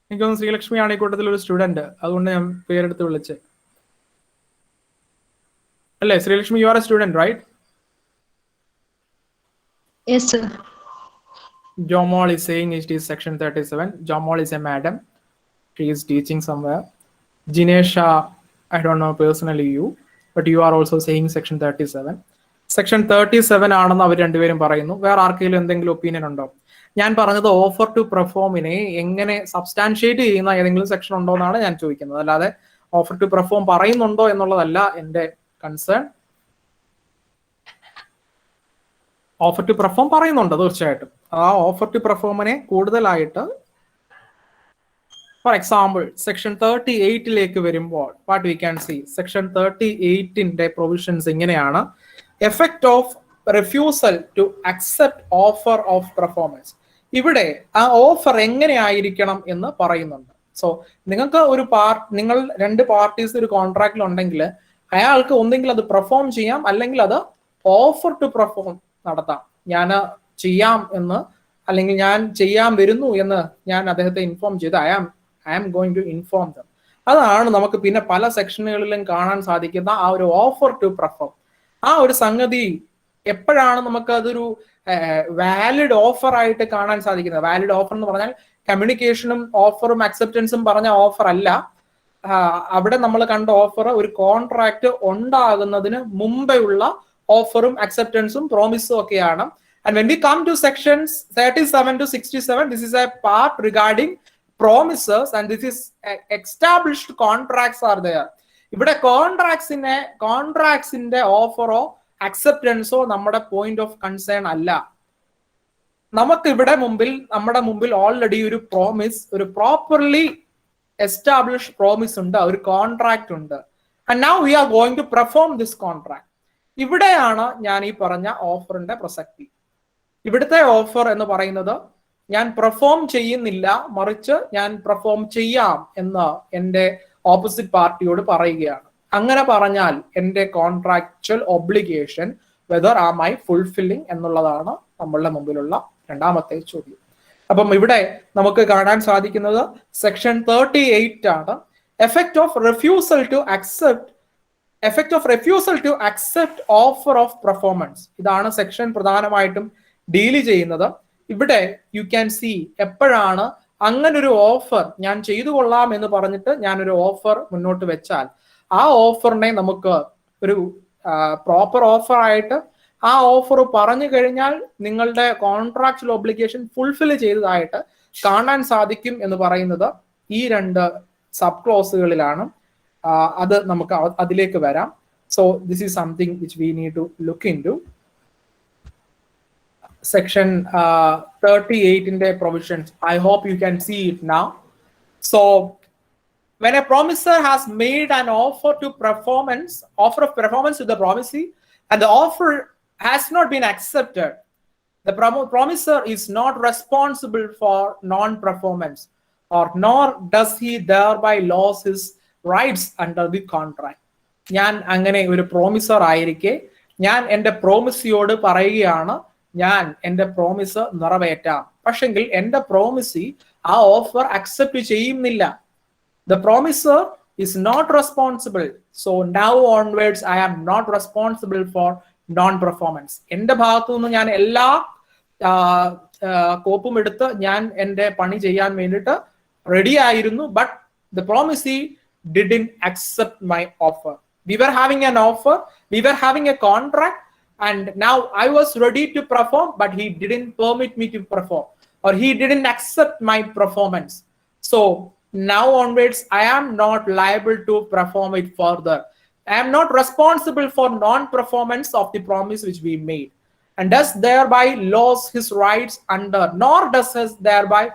എനിക്കൊന്ന് ശ്രീലക്ഷ്മിയാണ് ഈ കൂട്ടത്തിൽ ഒരു സ്റ്റുഡന്റ്, അതുകൊണ്ട് ഞാൻ പേരെടുത്ത് വിളിച്ച്. അല്ലേ Sreelakshmi, you are a student, right? Yes, sir. Jomol is saying it is section 37. Jomol is a madam. She is teaching somewhere. Jinesha, I don't know personally you, but you are also saying section 37. Section 37 ആണെന്ന് അവർ രണ്ടുപേരും പറയുന്നു. വേറെ ആർക്കെങ്കിലും എന്തെങ്കിലും opinion ഉണ്ടോ? ഞാൻ പറഞ്ഞത് offer to പെർഫോമിനെ എങ്ങനെ സബ്സ്റ്റാൻഷിയേറ്റ് ചെയ്യുന്ന ഏതെങ്കിലും സെക്ഷൻ ഉണ്ടോ എന്നാണ് ഞാൻ ചോദിക്കുന്നത്. അല്ലാതെ ഓഫർ ടു പെർഫോം പറയുന്നുണ്ടോ എന്നുള്ളതല്ല എൻ്റെ കൺസേൺ. ഓഫർ ടു പെർഫോം പറയുന്നുണ്ട് തീർച്ചയായിട്ടും. ആ ഓഫർ ടു പെർഫോമിനെ കൂടുതലായിട്ട്, ഫോർ എക്സാമ്പിൾ സെക്ഷൻ 38ലേക്ക് വരുമ്പോൾ what we can see, section 38ന്റെ പ്രൊവിഷൻസ് ഇങ്ങനെയാണ്: effect of refusal to accept offer of performance. ഇവിടെ ആ ഓഫർ എങ്ങനെയായിരിക്കണം എന്ന് പറയുന്നുണ്ട്. സോ നിങ്ങൾക്ക് നിങ്ങൾ രണ്ട് പാർട്ടീസ് ഒരു കോൺട്രാക്റ്റിൽ ഉണ്ടെങ്കിൽ അയാൾക്ക് ഒന്നെങ്കിൽ അത് പെർഫോം ചെയ്യാം, അല്ലെങ്കിൽ അത് ഓഫർ ടു പെർഫോം നടത്താം. ഞാൻ ചെയ്യാം എന്ന്, അല്ലെങ്കിൽ ഞാൻ ചെയ്യാൻ വരുന്നു എന്ന് ഞാൻ അദ്ദേഹത്തെ ഇൻഫോം ചെയ്ത് I am going to inform them. അതാണ് നമുക്ക് പിന്നെ പല സെക്ഷനുകളിലും കാണാൻ സാധിക്കുന്ന ആ ഒരു ഓഫർ ടു പെർഫോം. ആ ഒരു സംഗതി എപ്പോഴാണ് നമുക്ക് അതൊരു വാലിഡ് ഓഫർ ആയിട്ട് കാണാൻ സാധിക്കുന്നത്? വാലിഡ് ഓഫർ എന്ന് പറഞ്ഞാൽ കമ്മ്യൂണിക്കേഷനും ഓഫറും അക്സെപ്റ്റൻസും പറഞ്ഞ ഓഫർ അല്ല. അവിടെ നമ്മൾ കണ്ട ഓഫർ ഒരു കോൺട്രാക്ട് ഉണ്ടാകുന്നതിന് മുമ്പേ ഉള്ള ഓഫറും അക്സെപ്റ്റൻസും പ്രോമിസും ഒക്കെയാണ്. And when we come to sections 37 to 67, this is a part regarding promises, and this is established contracts are there. ഇവിടെ കോൺട്രാക്ട്സിന്റെ ഓഫറോ അക്സെപ്റ്റൻസോ നമ്മുടെ പോയിന്റ് ഓഫ് കൺസേൺ അല്ല. നമുക്ക് ഇവിടെ നമ്മുടെ മുമ്പിൽ ഓൾറെഡി ഒരു പ്രോമിസ്, ഒരു പ്രോപ്പർലി എസ്റ്റാബ്ലിഷ്ഡ് പ്രോമിസ് ഉണ്ട്, ഒരു കോൺട്രാക്ട് ഉണ്ട്. And now we are going to perform this contract. ഇവിടെയാണ് ഞാൻ ഈ പറഞ്ഞ ഓഫറിന്റെ പ്രസക്തി. ഇവിടുത്തെ ഓഫർ എന്ന് പറയുന്നത് ഞാൻ പെർഫോം ചെയ്യുന്നില്ല, മറിച്ച് ഞാൻ പെർഫോം ചെയ്യാം എന്ന് എൻ്റെ ഓപ്പോസിറ്റ് പാർട്ടിയോട് പറയുകയാണ്. അങ്ങനെ പറഞ്ഞാൽ എൻ്റെ contractual obligation whether am I fulfilling എന്നുള്ളതാണ് നമ്മളുടെ മുമ്പിലുള്ള രണ്ടാമത്തെ ചോദ്യം. അപ്പം ഇവിടെ നമുക്ക് കാണാൻ സാധിക്കുന്നത് സെക്ഷൻ 38 ആണ്. Effect of refusal to accept offer of performance. ഇതാണ് സെക്ഷൻ പ്രധാനമായിട്ടും ഡീൽ ചെയ്യുന്നത്. ഇവിടെ യു ക്യാൻ സി എപ്പോഴാണ് അങ്ങനൊരു ഓഫർ ഞാൻ ചെയ്തു കൊള്ളാം എന്ന് പറഞ്ഞിട്ട് ഞാനൊരു ഓഫർ മുന്നോട്ട് വെച്ചാൽ ആ ഓഫറിനെ നമുക്ക് ഒരു പ്രോപ്പർ ഓഫർ ആയിട്ട് ആ ഓഫർ പറഞ്ഞു കഴിഞ്ഞാൽ നിങ്ങളുടെ കോൺട്രാക്ച്വൽ ഒബ്ലിഗേഷൻ ഫുൾഫിൽ ചെയ്തതായിട്ട് കാണാൻ സാധിക്കും എന്ന് പറയുന്നത് ഈ രണ്ട് സബ് ക്ലോസുകളിലാണ്. അത് നമുക്ക് അതിലേക്ക് വരാം. So this is something which we need to look into. Section 38 in the provisions. I hope you can see it now. So when a promisor has made an offer of performance to the promisee, and the offer has not been accepted, the promisor is not responsible for non-performance, or nor does he thereby lose his rights under the contract. ഞാൻ അങ്ങനെ ഒരു promisor ആയിരിക്കെ ഞാൻ എൻ്റെ പ്രോമിസിയോട് പറയുകയാണ് ഞാൻ എൻ്റെ promise നിറവേറ്റാം, പക്ഷെങ്കിൽ എൻ്റെ പ്രോമിസി ആ ഓഫർ അക്സെപ്റ്റ് ചെയ്യുന്നില്ല. The promiser is not responsible. So now onwards I am not responsible for non-performance. എൻ്റെ ഭാഗത്തു നിന്ന് ഞാൻ എല്ലാ കോപ്പും എടുത്ത് ഞാൻ എൻ്റെ പണി ചെയ്യാൻ വേണ്ടിയിട്ട് റെഡി ആയിരുന്നു. But the promisee didn't accept my offer. We were having an offer, we were having a contract, and now I was ready to perform, but he didn't permit me to perform, or he didn't accept my performance. So now onwards I am not liable to perform it further. I am not responsible for non-performance of the promise which we made, and does thereby lose his rights under, nor does his thereby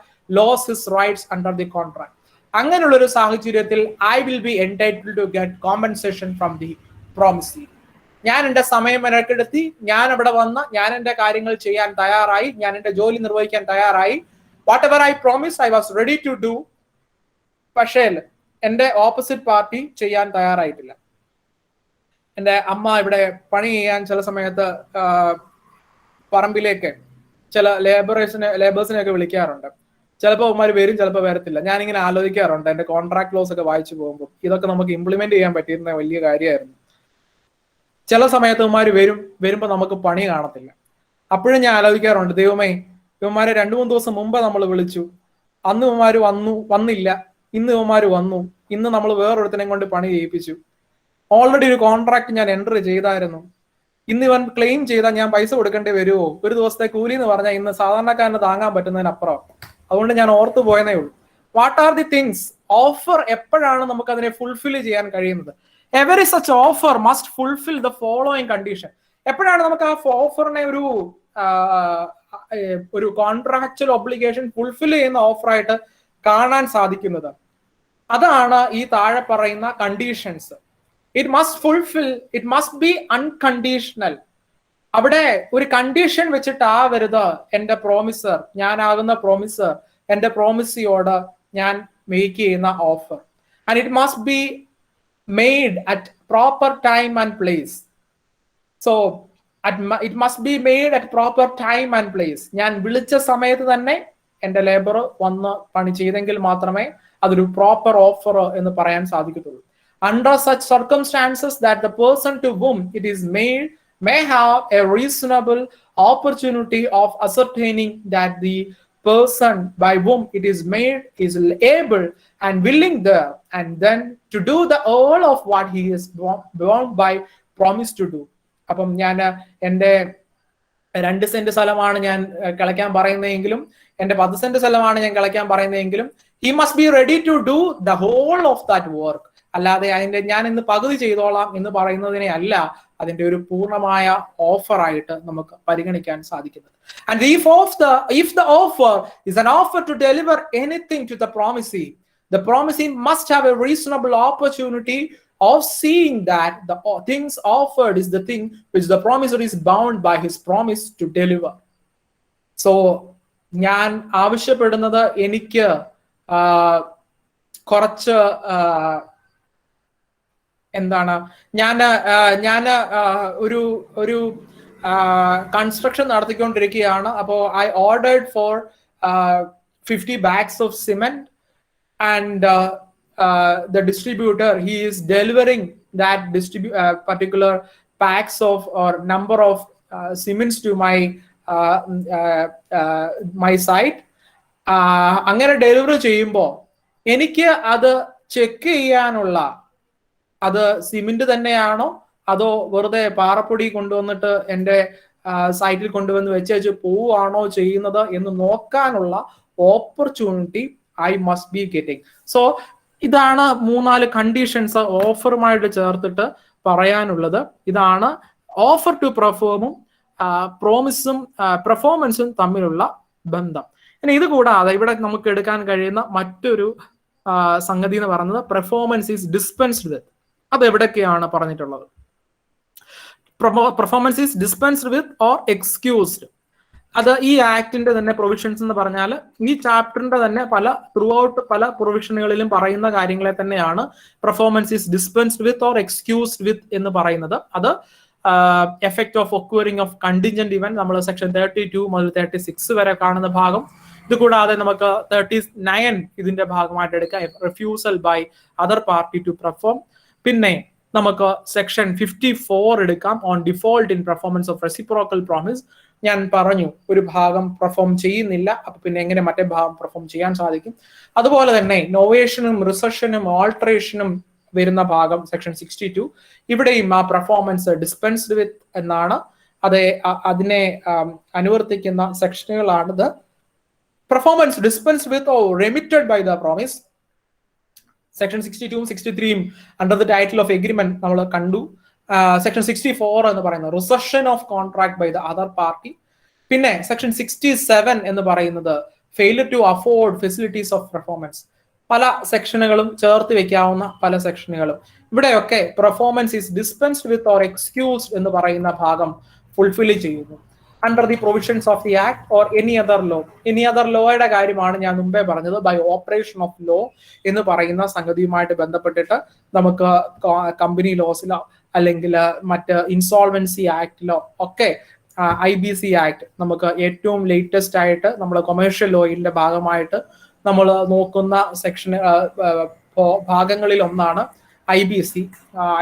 lose his rights under the contract. അങ്ങനെയുള്ള ഒരു സാഹചര്യത്തിൽ I will be entitled to get compensation from the promisee. ഞാൻ എൻ്റെ സമയം മെനക്കെടുത്തി, ഞാൻ അവിടെ വന്ന് ഞാൻ എൻ്റെ കാര്യങ്ങൾ ചെയ്യാൻ തയ്യാറായി, ഞാൻ എൻ്റെ ജോലി നിർവഹിക്കാൻ തയ്യാറായി. Whatever I promise I was ready to do. പക്ഷേ എൻ്റെ ഓപ്പോസിറ്റ് പാർട്ടി ചെയ്യാൻ തയ്യാറായിട്ടില്ല. എൻ്റെ അമ്മ ഇവിടെ പണി ചെയ്യാൻ ചില സമയത്ത് പറമ്പിലേക്ക് ചില ലേബേഴ്സിനെയൊക്കെ വിളിക്കാറുണ്ട്. ചിലപ്പോൾ അവന്മാർ വരും, ചിലപ്പോൾ വരത്തില്ല. ഞാനിങ്ങനെ ആലോചിക്കാറുണ്ട് എൻ്റെ കോൺട്രാക്ട് ക്ലോസ് ഒക്കെ വായിച്ചു പോകുമ്പോൾ ഇതൊക്കെ നമുക്ക് ഇംപ്ലിമെന്റ് ചെയ്യാൻ പറ്റിയിരുന്ന വലിയ കാര്യമായിരുന്നു. ചില സമയത്ത് ഇവന്മാർ വരുമ്പോൾ നമുക്ക് പണി കാണത്തില്ല. അപ്പോഴും ഞാൻ ആലോചിക്കാറുണ്ട്, ദൈവമേ ഇവന്മാരെ 2-3 ദിവസം മുമ്പ് നമ്മൾ വിളിച്ചു, അന്ന് ഇവന്മാർ വന്നില്ല, ഇന്ന് ഇവന്മാർ വന്നു, ഇന്ന് നമ്മൾ വേറൊരുത്തനെ കൊണ്ട് പണി ചെയ്യിപ്പിച്ചു. ഓൾറെഡി ഒരു കോൺട്രാക്ട് ഞാൻ എൻറ്റർ ചെയ്തായിരുന്നു, ഇന്ന് ഇവൻ ക്ലെയിം ചെയ്താൽ ഞാൻ പൈസ കൊടുക്കേണ്ടി വരുമോ? ഒരു ദിവസത്തെ കൂലി എന്ന് പറഞ്ഞാൽ ഇന്ന് സാധാരണക്കാരന് താങ്ങാൻ പറ്റുന്നതിനപ്പുറം. അതുകൊണ്ട് ഞാൻ ഓർത്തു പോയതേ ഉള്ളൂ. What are the things? Offer എപ്പോഴാണ് നമുക്ക് അതിനെ ഫുൾഫിൽ ചെയ്യാൻ കഴിയുന്നത്? Every such offer must fulfil the following condition. എപ്പോഴാണ് നമുക്ക് ആ ഓഫറിനെ ഒരു കോൺട്രാക്ച്വൽ ഒബ്ലിഗേഷൻ ഫുൾഫിൽ ചെയ്യുന്ന ഓഫറായിട്ട് കാണാൻ സാധിക്കുന്നത്? അതാണ് ഈ താഴെ പറയുന്ന conditions. It must fulfil, it must be unconditional. അവിടെ ഒരു കണ്ടീഷൻ വെച്ചിട്ടാവരുത് എൻ്റെ പ്രോമിസർ, ഞാനാകുന്ന പ്രോമിസർ എൻ്റെ പ്രോമിസിയോട് ഞാൻ മേക്ക് ചെയ്യുന്ന offer. And it must be made at proper time and place. So it must be made at proper time and place. ഞാൻ വിളിച്ച സമയത്ത് തന്നെ എൻ്റെ ലേബർ വന്ന് പണി ചെയ്തെങ്കിൽ മാത്രമേ അതൊരു പ്രോപ്പർ ഓഫർ എന്ന് പറയാൻ സാധിക്കത്തുള്ളൂ. Under such circumstances that the person to whom it is made may have a reasonable opportunity of ascertaining that the person by whom it is made is able and willing there, and then to do the all of what he is bound by promise to do. അപ്പം ഞാൻ എൻ്റെ 2 saint സ്ഥലമാണ് ഞാൻ കളയ്ക്കാൻ പറയുന്നതെങ്കിലും, എൻ്റെ 10 saint സ്ഥലമാണ് ഞാൻ കളയ്ക്കാൻ പറയുന്നതെങ്കിലും, he must be ready to do the whole of that work. അല്ലാതെ അതിന്റെ ഞാൻ ഇന്ന് പകുതി ചെയ്തോളാം എന്ന് പറയുന്നതിനെ അല്ല അതിന്റെ ഒരു പൂർണ്ണമായ ഓഫറായിട്ട് നമുക്ക് പരിഗണിക്കാൻ സാധിക്കുന്നത്. And if the offer is an offer to deliver anything to the promisee, the promisee must have a reasonable opportunity of seeing that the things offered is the thing which the promiser is bound by his promise to deliver. So ഞാൻ ആവശ്യപ്പെടുന്നത് എനിക്ക് കുറച്ച് എന്താണ്, ഞാൻ ഒരു construction നടത്തിക്കൊണ്ടിരിക്കുകയാണ്. അപ്പോൾ I ordered for 50 bags of cement, and the distributor, he is delivering that particular packs of or number of cements to my site. അങ്ങനെ ഡെലിവറി ചെയ്യുമ്പോൾ എനിക്ക് അത് ചെക്ക് ചെയ്യാനുള്ള, അത് സിമെന്റ് തന്നെയാണോ അതോ വെറുതെ പാറപ്പൊടി കൊണ്ടുവന്നിട്ട് എൻ്റെ സൈറ്റിൽ കൊണ്ടുവന്ന് വെച്ച് പോവുകയാണോ ചെയ്യുന്നത് എന്ന് നോക്കാനുള്ള opportunity I must be getting. So ഇതാണ് 3-4 കണ്ടീഷൻസ് ഓഫറുമായിട്ട് ചേർത്തിട്ട് പറയാനുള്ളത്. ഇതാണ് ഓഫർ ടു പെർഫോമും പ്രോമിസും പെർഫോമൻസും തമ്മിലുള്ള ബന്ധം. ഇനി ഇത് കൂടാതെ ഇവിടെ നമുക്ക് എടുക്കാൻ കഴിയുന്ന മറ്റൊരു സംഗതി എന്ന് പറയുന്നത് പെർഫോമൻസ് ഈസ് ഡിസ്പെൻസ്ഡ് വിത്ത്. അത് എവിടെയൊക്കെയാണ് പറഞ്ഞിട്ടുള്ളത്? Performance is dispensed with or excused. അത് ഈ ആക്ടിന്റെ തന്നെ പ്രൊവിഷൻസ് എന്ന് പറഞ്ഞാൽ ഈ ചാപ്റ്ററിന്റെ തന്നെ ത്രൂ ഔട്ട് പല പ്രൊവിഷനുകളിലും പറയുന്ന കാര്യങ്ങളെ തന്നെയാണ് performance is dispensed with or excused with എന്ന് പറയുന്നത്. അത് effect of occurring of contingent event നമ്മൾ സെക്ഷൻ 32 മുതൽ 36 വരെ കാണുന്ന ഭാഗം. ഇത് കൂടാതെ നമുക്ക് 39 ഇതിന്റെ ഭാഗമായിട്ട് എടുക്കാം, refusal by other party to perform. പിന്നെ നമുക്ക് സെക്ഷൻ 54 എടുക്കാം, on default in performance of reciprocal promise. ഞാൻ പറഞ്ഞു ഒരു ഭാഗം പെർഫോം ചെയ്യുന്നില്ല, അപ്പൊ പിന്നെ എങ്ങനെ മറ്റേ ഭാഗം പെർഫോം ചെയ്യാൻ സാധിക്കും? അതുപോലെ തന്നെ നൊവേഷനും റിസഷനും ഓൾട്ടറേഷനും വരുന്ന ഭാഗം സെക്ഷൻ 62. ഇവിടെയും ആ പെർഫോമൻസ് ഡിസ്പെൻസ്ഡ് വിത്ത് എന്നാണ്. അതിനെ അനുവർത്തിക്കുന്ന സെക്ഷനുകളാണിത്. Performance dispensed with or remitted by the promise. Section 62 63 under the title of agreement നമ്മൾ കണ്ടു. സെക്ഷൻ 64 എന്ന് പറയുന്നത് rescission of contract by the other party. പിന്നെ സെക്ഷൻ 67 എന്ന് പറയുന്നത് failure to afford facilities of performance. പല സെക്ഷനുകളും ചേർത്ത് വെക്കാവുന്ന പല സെക്ഷനുകളും. ഇവിടെയൊക്കെ performance is dispensed with or excused എന്ന് പറയുന്ന ഭാഗം ഫുൾഫിൽ ചെയ്യുന്നു. under the provisions of the act or any other law. Any other lawയുടെ കാര്യമാണ് ഞാൻ മുമ്പേ പറഞ്ഞത്. ബൈ ഓപ്പറേഷൻ ഓഫ് ലോ എന്ന് പറയുന്ന സംഗതിയുമായിട്ട് ബന്ധപ്പെട്ടിട്ട് നമുക്ക് കമ്പനി ലോസിലോ അല്ലെങ്കിൽ മറ്റ് ഇൻസോൾവൻസി ആക്ടിലോ ഒക്കെ IBC ആക്ട് നമുക്ക് ഏറ്റവും ലേറ്റസ്റ്റ് ആയിട്ട് നമ്മൾ കൊമേഴ്ഷ്യൽ ലോയിന്റെ ഭാഗമായിട്ട് നമ്മൾ നോക്കുന്ന സെക്ഷൻ ഭാഗങ്ങളിൽ ഒന്നാണ് IBC.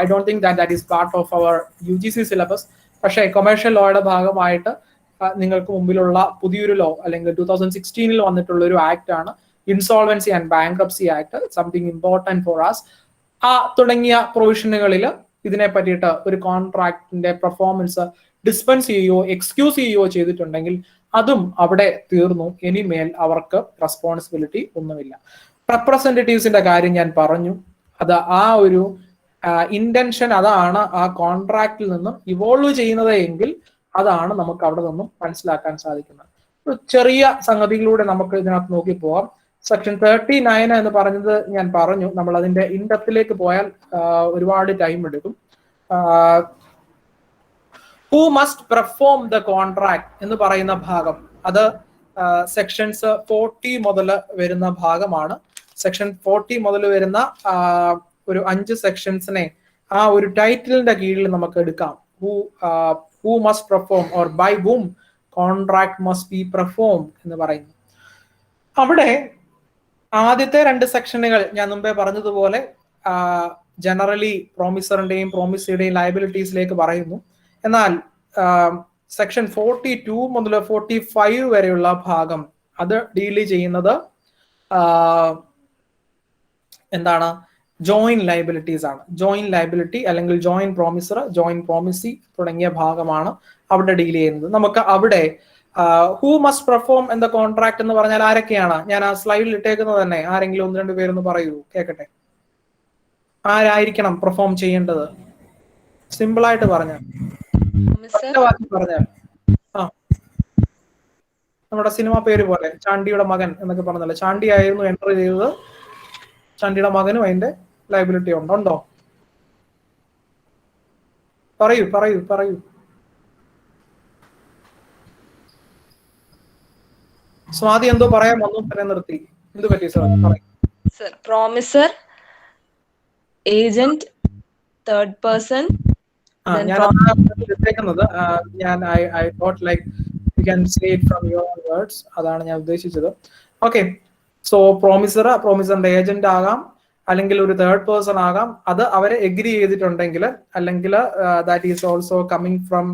I don't think that is part of our UGC syllabus. പക്ഷേ കൊമേഴ്ഷ്യൽ ലോയുടെ ഭാഗമായിട്ട് നിങ്ങൾക്ക് മുമ്പിലുള്ള പുതിയൊരു ലോ അല്ലെങ്കിൽ 2016 വന്നിട്ടുള്ള ഒരു ആക്ട് ആണ് insolvency and bankruptcy act. Something important for us. തുടങ്ങിയ പ്രൊവിഷനുകളിൽ ഇതിനെ പറ്റിയിട്ട് ഒരു കോൺട്രാക്ടിന്റെ പെർഫോമൻസ് ഡിസ്പെൻസ് ചെയ്യുകയോ എക്സ്ക്യൂസ് ചെയ്യുകയോ ചെയ്തിട്ടുണ്ടെങ്കിൽ അതും അവിടെ തീർന്നു. ഇനിമേൽ അവർക്ക് റെസ്പോൺസിബിലിറ്റി ഒന്നുമില്ല. റെപ്രസെന്റേറ്റീവ്സിന്റെ കാര്യം ഞാൻ പറഞ്ഞു. അത് ആ ഒരു ഇന്റൻഷൻ അതാണ് ആ കോൺട്രാക്റ്റിൽ നിന്നും ഇവോൾവ് ചെയ്യുന്നത് എങ്കിൽ അതാണ് നമുക്ക് അവിടെ നിന്നും മനസ്സിലാക്കാൻ സാധിക്കുന്നത്. ചെറിയ സംഗതികളിലൂടെ നമുക്ക് ഇതിനകത്ത് നോക്കി പോവാം. സെക്ഷൻ 39 എന്ന് പറഞ്ഞത് ഞാൻ പറഞ്ഞു. നമ്മൾ അതിന്റെ ഇൻഡെപ്തിലേക്ക് പോയാൽ ഒരുപാട് ടൈം എടുക്കും. Who must perform the contract എന്ന് പറയുന്ന ഭാഗം അത് സെക്ഷൻസ് 40 മുതൽ വരുന്ന ഭാഗമാണ്. സെക്ഷൻ 40 മുതൽ വരുന്ന ഒരു 5 സെക്ഷൻസിനെ ആ ഒരു ടൈറ്റിലിന്റെ കീഴിൽ നമുക്ക് എടുക്കാം. Who must perform or by whom contract must be perform എന്ന് പറയുന്നു. അവിടെ ആദ്യത്തെ 2 സെക്ഷനുകൾ ഞാൻ മുമ്പേ പറഞ്ഞതുപോലെ ജനറലി പ്രോമിസറിന്റെയും പ്രോമിസിയുടെയും ലയബിലിറ്റീസിലേക്ക് പറയുന്നു. എന്നാൽ സെക്ഷൻ 42 മുതൽ 45 വരെയുള്ള ഭാഗം അത് ഡീൽ ചെയ്യുന്നത് എന്താണ്? ജോയിന്റ് ലയബിലിറ്റീസ് ആണ്. ജോയിന്റ് ലയബിലിറ്റി അല്ലെങ്കിൽ ജോയിന്റ് പ്രോമിസർ, ജോയിന്റ് പ്രോമിസി തുടങ്ങിയ ഭാഗമാണ് അവിടെ ഡീൽ ചെയ്യുന്നത്. നമുക്ക് അവിടെ ഹു മസ്റ്റ് പെർഫോം എന്ന കോൺട്രാക്ട് എന്ന് പറഞ്ഞാൽ ആരൊക്കെയാണ്? ഞാൻ ആ സ്ലൈഡിൽ ഇട്ടേക്കുന്നത് തന്നെ. ആരെങ്കിലും 1-2 പേരൊന്ന് പറയൂ, കേൾക്കട്ടെ. ആരായിരിക്കണം പെർഫോം ചെയ്യേണ്ടത്? സിമ്പിൾ ആയിട്ട് പറഞ്ഞാൽ നമ്മുടെ സിനിമ പേര് പോലെ ചാണ്ടിയുടെ മകൻ എന്നൊക്കെ പറഞ്ഞല്ലോ. ചാണ്ടി ആയിരുന്നു എൻറ്റർ ചെയ്തത്. ചാണ്ടിയുടെ മകനും അതിന്റെ ലയബിലിറ്റി ഉണ്ടോ? പറയൂ പറയൂ പറയൂ. സ്വാതി എന്തോ പറയാൻ വന്നു, പറയാൻ നിർത്തി. എന്ത് പറ്റി sir? Sir, promiser, agent, third person. ഞാൻ I thought like you can say it from your words. അതാണ് ഞാൻ ഉദ്ദേശിച്ചത്. ഓക്കെ, സോ പ്രോമിസറിന്റെ ഏജന്റ് ആകാം, അല്ലെങ്കിൽ ഒരു തേർഡ് പേഴ്സൺ ആകാം. അത് അവരെ എഗ്രി ചെയ്തിട്ടുണ്ടെങ്കിൽ, അല്ലെങ്കിൽ that is also coming from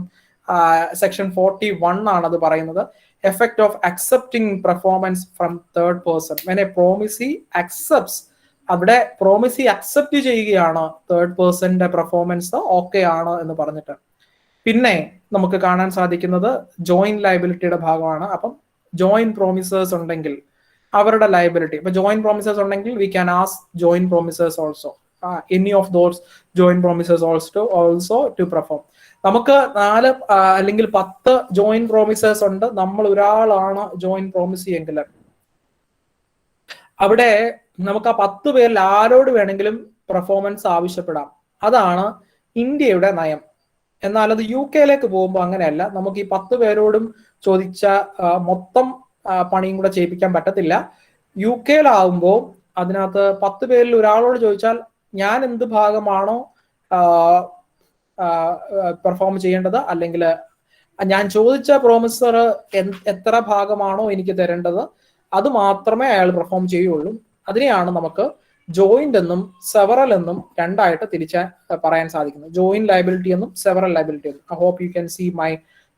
section 41 ആണ് അത് പറയുന്നത്. Effect of accepting performance from third person. When A promisee accepts, അവിടെ പ്രോമിസി അക്സെപ്റ്റ് ചെയ്യുകയാണ് തേർഡ് പേഴ്സന്റെ പെർഫോമൻസ് ഓക്കെ ആണ് എന്ന് പറഞ്ഞിട്ട്. പിന്നെ നമുക്ക് കാണാൻ സാധിക്കുന്നത് ജോയിന്റ് ലയബിലിറ്റിയുടെ ഭാഗമാണ്. അപ്പം ജോയിന്റ് പ്രോമിസേഴ്സ് ഉണ്ടെങ്കിൽ അവരുടെ ലയബിലിറ്റി, ഇപ്പൊ ജോയിന്റ് പ്രോമിസേഴ്സ് ഉണ്ടെങ്കിൽ we can ask joint promisers also, any of those joint promisers also to perform. നമുക്ക് 4 അല്ലെങ്കിൽ 10 ജോയിന്റ് പ്രോമിസേഴ്സ് ഉണ്ട്. നമ്മൾ ഒരാളാണ് ജോയിന്റ് പ്രോമിസി എങ്കിൽ അവിടെ നമുക്ക് ആ 10 പേരിൽ ആരോട് വേണമെങ്കിലും പെർഫോമൻസ് ആവശ്യപ്പെടാം. അതാണ് ഇന്ത്യയുടെ നയം. എന്നാൽ അത് UK പോകുമ്പോൾ അങ്ങനെയല്ല. നമുക്ക് ഈ 10 പേരോടും ചോദിച്ച മൊത്തം പണിയും കൂടെ ചെയ്യിപ്പിക്കാൻ പറ്റത്തില്ല. UK അതിനകത്ത് 10 പേരിൽ ഒരാളോട് ചോദിച്ചാൽ ഞാൻ എന്ത് ഭാഗമാണോ പെർഫോം ചെയ്യേണ്ടത്, അല്ലെങ്കിൽ ഞാൻ ചോദിച്ച പ്രോമിസർ എത്ര ഭാഗമാണോ എനിക്ക് തരേണ്ടത് അത് മാത്രമേ അയാൾ പെർഫോം ചെയ്യുള്ളൂ. അതിനെയാണ് നമുക്ക് ജോയിന്റ് എന്നും സെവറൽ എന്നും രണ്ടായിട്ട് പറയാൻ സാധിക്കുന്നത്. ജോയിന്റ് ലയബിലിറ്റി എന്നും സെവറൽ ലയബിലിറ്റി എന്നും. I hope you can see my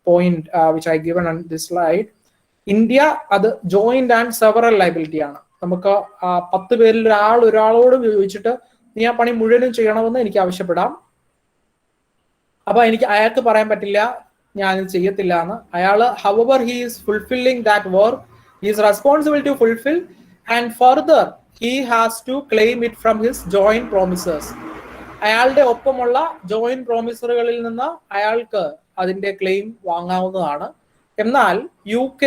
point which I given on this slide. India അത് ജോയിന്റ് ആൻഡ് സെവറൽ ലയബിലിറ്റി ആണ്. നമുക്ക് 10 പേരിൽ ഒരാളോട് ചോദിച്ചിട്ട് നീ ആ പണി മുഴുവനും ചെയ്യണമെന്ന് എനിക്ക് ആവശ്യപ്പെടാം. അപ്പൊ അയാൾക്ക് പറയാൻ പറ്റില്ല ഞാൻ ഇത് ചെയ്യത്തില്ല എന്ന്. അയാള് however he is fulfilling that work, he is responsible to fulfill, and further he has to claim it from his joint promisers. അയാളുടെ ഒപ്പമുള്ള ജോയിന്റ് പ്രോമിസറുകളിൽ നിന്ന് അയാൾക്ക് അതിന്റെ ക്ലെയിം വാങ്ങാവുന്നതാണ്. എന്നാൽ UK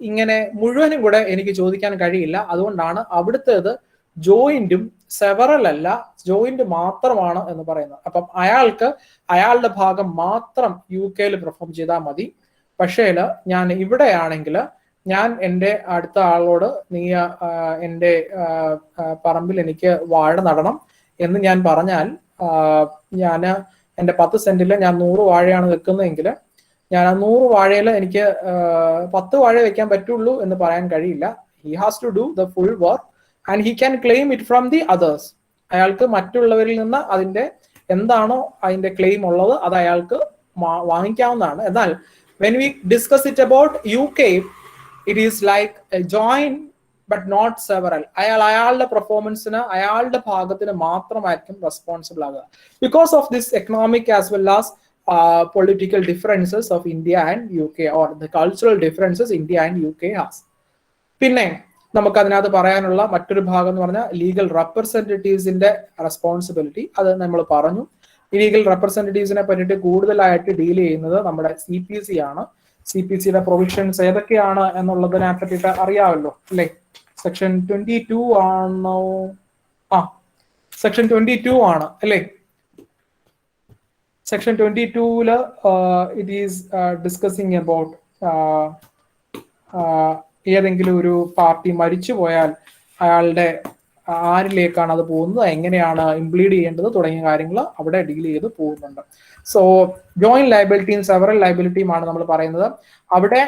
ഇങ്ങനെ മുഴുവനും കൂടെ എനിക്ക് ചോദിക്കാൻ കഴിയില്ല. അതുകൊണ്ടാണ് അവിടുത്തേത് ജോയിന്റും സെവറൽ അല്ല, ജോയിന്റ് മാത്രമാണ് എന്ന് പറയുന്നത്. അപ്പം അയാൾക്ക് അയാളുടെ ഭാഗം മാത്രം UK പെർഫോം ചെയ്താൽ മതി. പക്ഷേ ഞാൻ ഇവിടെയാണെങ്കിൽ ഞാൻ എൻ്റെ അടുത്ത ആളോട് നീ എൻ്റെ പറമ്പിൽ എനിക്ക് വാഴ നടണം എന്ന് ഞാൻ പറഞ്ഞാൽ ഞാൻ എൻ്റെ 10 സെന്റിൽ ഞാൻ 100 വാഴയാണ് വെക്കുന്നതെങ്കിൽ ഞാൻ ആ 100 വാഴയിൽ എനിക്ക് 10 വാഴ വെക്കാൻ പറ്റുള്ളൂ എന്ന് പറയാൻ കഴിയില്ല. He has to do the full work and he can claim it from the others. അയാൾക്ക് മറ്റുള്ളവരിൽ നിന്ന് അതിന്റെ എന്താണോ അതിന്റെ ക്ലെയിം ഉള്ളത് അത് അയാൾക്ക് വാങ്ങിക്കാവുന്നതാണ്. എന്നാൽ when we discuss it about UK, it is like a joint but not several. അയാളുടെ പെർഫോമൻസിന് അയാളുടെ ഭാഗത്തിന് മാത്രമായിരിക്കും റെസ്പോൺസിബിൾ ആകുക. Because of this economic as well as political differences of India and UK or the cultural differences India and UK has. പിന്നെ നമുക്ക് അതിനകത്ത് പറയാനുള്ള മറ്റൊരു ഭാഗം എന്ന് പറഞ്ഞാൽ ലീഗൽ റെപ്രസെന്റേറ്റീവ്സിന്റെ റെസ്പോൺസിബിലിറ്റി. അത് നമ്മൾ പറഞ്ഞു. ലീഗൽ റെപ്രസെന്റേറ്റീവ്സിനെ പറ്റിയിട്ട് കൂടുതലായിട്ട് ഡീൽ ചെയ്യുന്നത് നമ്മുടെ CPC ആണ്. CPCയുടെ പ്രൊവിഷൻസ് ഏതൊക്കെയാണ് എന്നുള്ളതിനെ പറ്റിയിട്ട് അറിയാമല്ലോ അല്ലേ? സെക്ഷൻ 22 ആണോ? സെക്ഷൻ 22 ആണ് അല്ലേ? Section 22 it is discussing about ഏതെങ്കിലും ഒരു പാർട്ടി മരിച്ചു പോയാൽ അയാളുടെ ആരിലേക്കാണ് അത് പോകുന്നത്, എങ്ങനെയാണ് ഇംപ്ലീഡ് ചെയ്യേണ്ടത് തുടങ്ങിയ കാര്യങ്ങൾ അവിടെ ഡീൽ ചെയ്ത് പോകുന്നുണ്ട്. സോ ജോയിന്റ് ലയബിലിറ്റിയും സെവറൽ ലയബിലിറ്റിയുമാണ് നമ്മൾ പറയുന്നത് അവിടെ.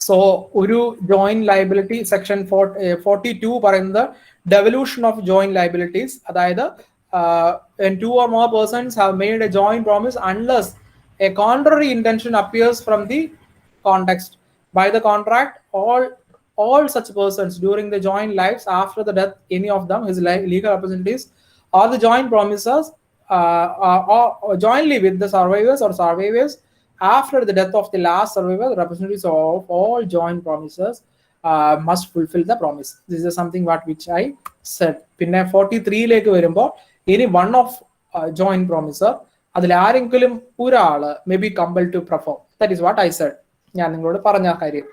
സോ ഒരു ജോയിന്റ് ലയബിലിറ്റി സെക്ഷൻ 42 പറയുന്നത് ഡെവല്യൂഷൻ ഓഫ് ജോയിന്റ് ലയബിലിറ്റീസ്. അതായത് when 2 or more persons have made a joint promise unless a contrary intention appears from the context by the contract, all such persons during the joint lives after the death any of them his legal representatives or the joint promisers or jointly with the survivors or survivors after the death of the last survivor, the representatives of all joint promisers must fulfill the promise. This is something which I said. പിന്നെ 43 വരുമ്പോൾ ഇനി one of joint promiser അതിൽ ആരെങ്കിലും ഒരാള് may be compelled to perform. That is what I said. ഞാൻ നിങ്ങളോട് പറഞ്ഞ കാര്യം.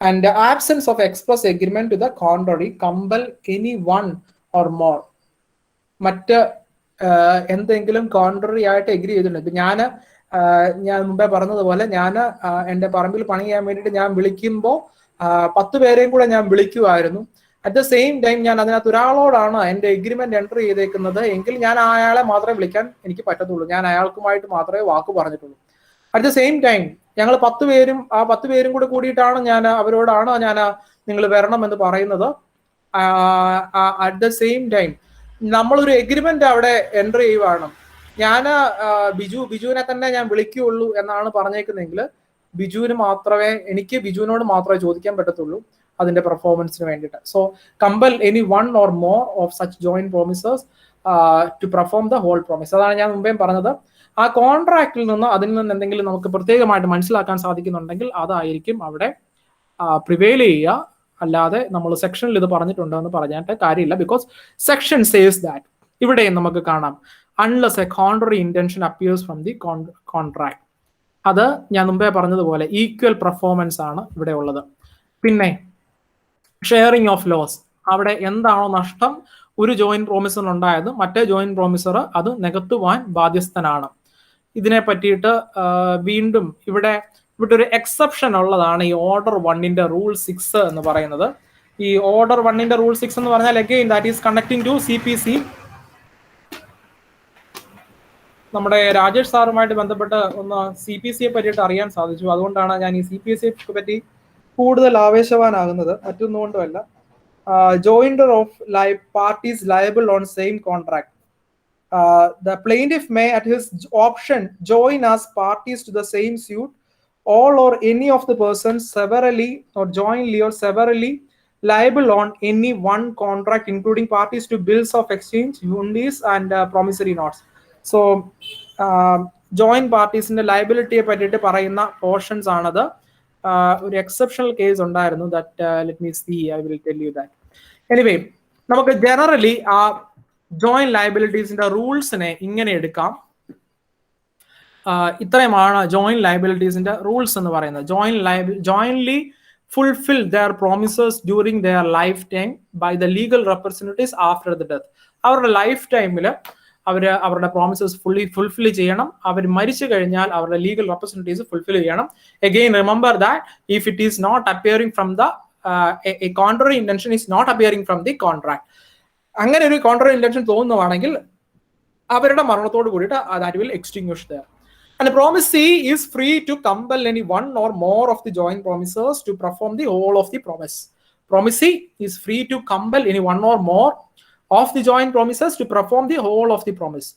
And the absence of express agreement to the contrary compel any one or more. മറ്റ് എന്തെങ്കിലും കോൺട്രറി ആയിട്ട് എഗ്രി ചെയ്തിട്ടുണ്ട്. ഇപ്പൊ ഞാൻ മുമ്പേ പറഞ്ഞതുപോലെ ഞാൻ എൻ്റെ പറമ്പിൽ പണി ചെയ്യാൻ വേണ്ടിയിട്ട് ഞാൻ വിളിക്കുമ്പോൾ 10 പേരെയും കൂടെ ഞാൻ വിളിക്കുമായിരുന്നു. അറ്റ് ദ സെയിം ടൈം ഞാൻ അതിനകത്ത് ഒരാളോടാണ് എൻ്റെ എഗ്രിമെന്റ് എൻ്റർ ചെയ്തേക്കുന്നത് എങ്കിൽ ഞാൻ അയാളെ മാത്രമേ വിളിക്കാൻ എനിക്ക് പറ്റത്തുള്ളൂ. ഞാൻ അയാൾക്കുമായിട്ട് മാത്രമേ വാക്ക് പറഞ്ഞിട്ടുള്ളൂ. അറ്റ് ദ സെയിം ടൈം ഞങ്ങൾ 10 പേരും 10 പേരും കൂടെ കൂടിയിട്ടാണ് ഞാൻ അവരോടാണ് ഞാൻ നിങ്ങൾ വരണം എന്ന് പറയുന്നത്. അറ്റ് ദ സെയിം ടൈം നമ്മളൊരു എഗ്രിമെന്റ് അവിടെ എൻ്റർ ചെയ്യുവാണ്. ഞാൻ ബിജുവിനെ തന്നെ ഞാൻ വിളിക്കുകയുള്ളൂ എന്നാണ് പറഞ്ഞേക്കുന്നതെങ്കിൽ ബിജുവിനോട് മാത്രമേ ചോദിക്കാൻ പറ്റത്തുള്ളൂ അതിന്റെ പെർഫോമൻസിന് വേണ്ടിയിട്ട്. So compel any one or more of such joint promisers to perform the whole promise. അതാണ് ഞാൻ മുമ്പേ പറഞ്ഞത്. ആ കോൺട്രാക്റ്റിൽ നിന്ന് അതിൽ നിന്ന് എന്തെങ്കിലും നമുക്ക് പ്രത്യേകമായിട്ട് മനസ്സിലാക്കാൻ സാധിക്കുന്നുണ്ടെങ്കിൽ അതായിരിക്കും അവിടെ പ്രിവെയിൽ ചെയ്യുക. അല്ലാതെ നമ്മൾ സെക്ഷനിൽ ഇത് പറഞ്ഞിട്ടുണ്ട് എന്ന് പറഞ്ഞിട്ട് കാര്യമില്ല. ബിക്കോസ് സെക്ഷൻ സേസ് ദാറ്റ് ഇവിടെ നമുക്ക് കാണാം unless a contrary intention appears from the contract. അത് ഞാൻ മുമ്പേ പറഞ്ഞതുപോലെ ഈക്വൽ പെർഫോമൻസ് ആണ് ഇവിടെ ഉള്ളത്. പിന്നെ ഷെയറിംഗ് ഓഫ് ലോസ്, അവിടെ എന്താണോ നഷ്ടം ഒരു ജോയിന്റ് പ്രോമിസറിന് ഉണ്ടായത് മറ്റേ ജോയിന്റ് പ്രോമിസർ അത് നികത്തുവാൻ ബാധ്യസ്ഥനാണ്. ഇതിനെ പറ്റിയിട്ട് വീണ്ടും ഇവിടെ ഒരു എക്സെപ്ഷൻ ഉള്ളതാണ് ഈ ഓർഡർ 1ന്റെ റൂൾ 6 എന്ന് പറയുന്നത്. ഈ ഓർഡർ 1ന്റെ റൂൾ 6 എന്ന് പറഞ്ഞാൽ again that is connecting to CPC. നമ്മുടെ രാജേഷ് സാറുമായിട്ട് ബന്ധപ്പെട്ട് ഒന്ന് CPCയെ പറ്റിയിട്ട് അറിയാൻ സാധിച്ചു. അതുകൊണ്ടാണ് ഞാൻ ഈ CPCയെ പറ്റി കൂടുതൽ ആവേശവാനാകുന്നത്, മറ്റൊന്നുകൊണ്ടുമല്ല. Joinder of parties liable on same contract. The plaintiff may at his option join as parties to the same suit all or any of the persons severally or jointly or severally liable on any one contract including parties to bills of exchange, undies and promissory notes. So joint parties in the liability പറ്റിയിട്ട് പറയുന്ന portions ആണത്. ഒരു exceptional case ഉണ്ടായിരുന്നു. That let me see, I will tell you that. Anyway നമുക്ക് generally ആ joint ലയബിലിറ്റീസിന്റെ റൂൾസിനെ ഇങ്ങനെ എടുക്കാം. ഇത്രയുമാണ് ജോയിന്റ് ലയബിലിറ്റീസിന്റെ റൂൾസ് എന്ന് പറയുന്നത്. Jointly fulfill their promises during their lifetime by the legal representatives after the death. അവരുടെ ലൈഫ് ടൈമിൽ അവരുടെ പ്രോമിസസ് ഫുൾഫിൽ ചെയ്യണം. അവർ മരിച്ചു കഴിഞ്ഞാൽ അവരുടെ ലീഗൽ റെപ്രസെന്റേറ്റീവ്സ് ഫുൾഫിൽ ചെയ്യണം. Again remember that if it is not appearing from the a contrary intention is not appearing from the contract. അങ്ങനെ ഒരു കോൺട്രറി ഇന്റൻഷൻ തോന്നുവാണെങ്കിൽ അവരുടെ മരണത്തോട് കൂടിയിട്ട് that will extinguish there. And the promisee is free to compel any one or more of the joint promisers to perform the whole of the promise. Promisee is free to compel any one or more of the joint promisers to perform the whole of the promise.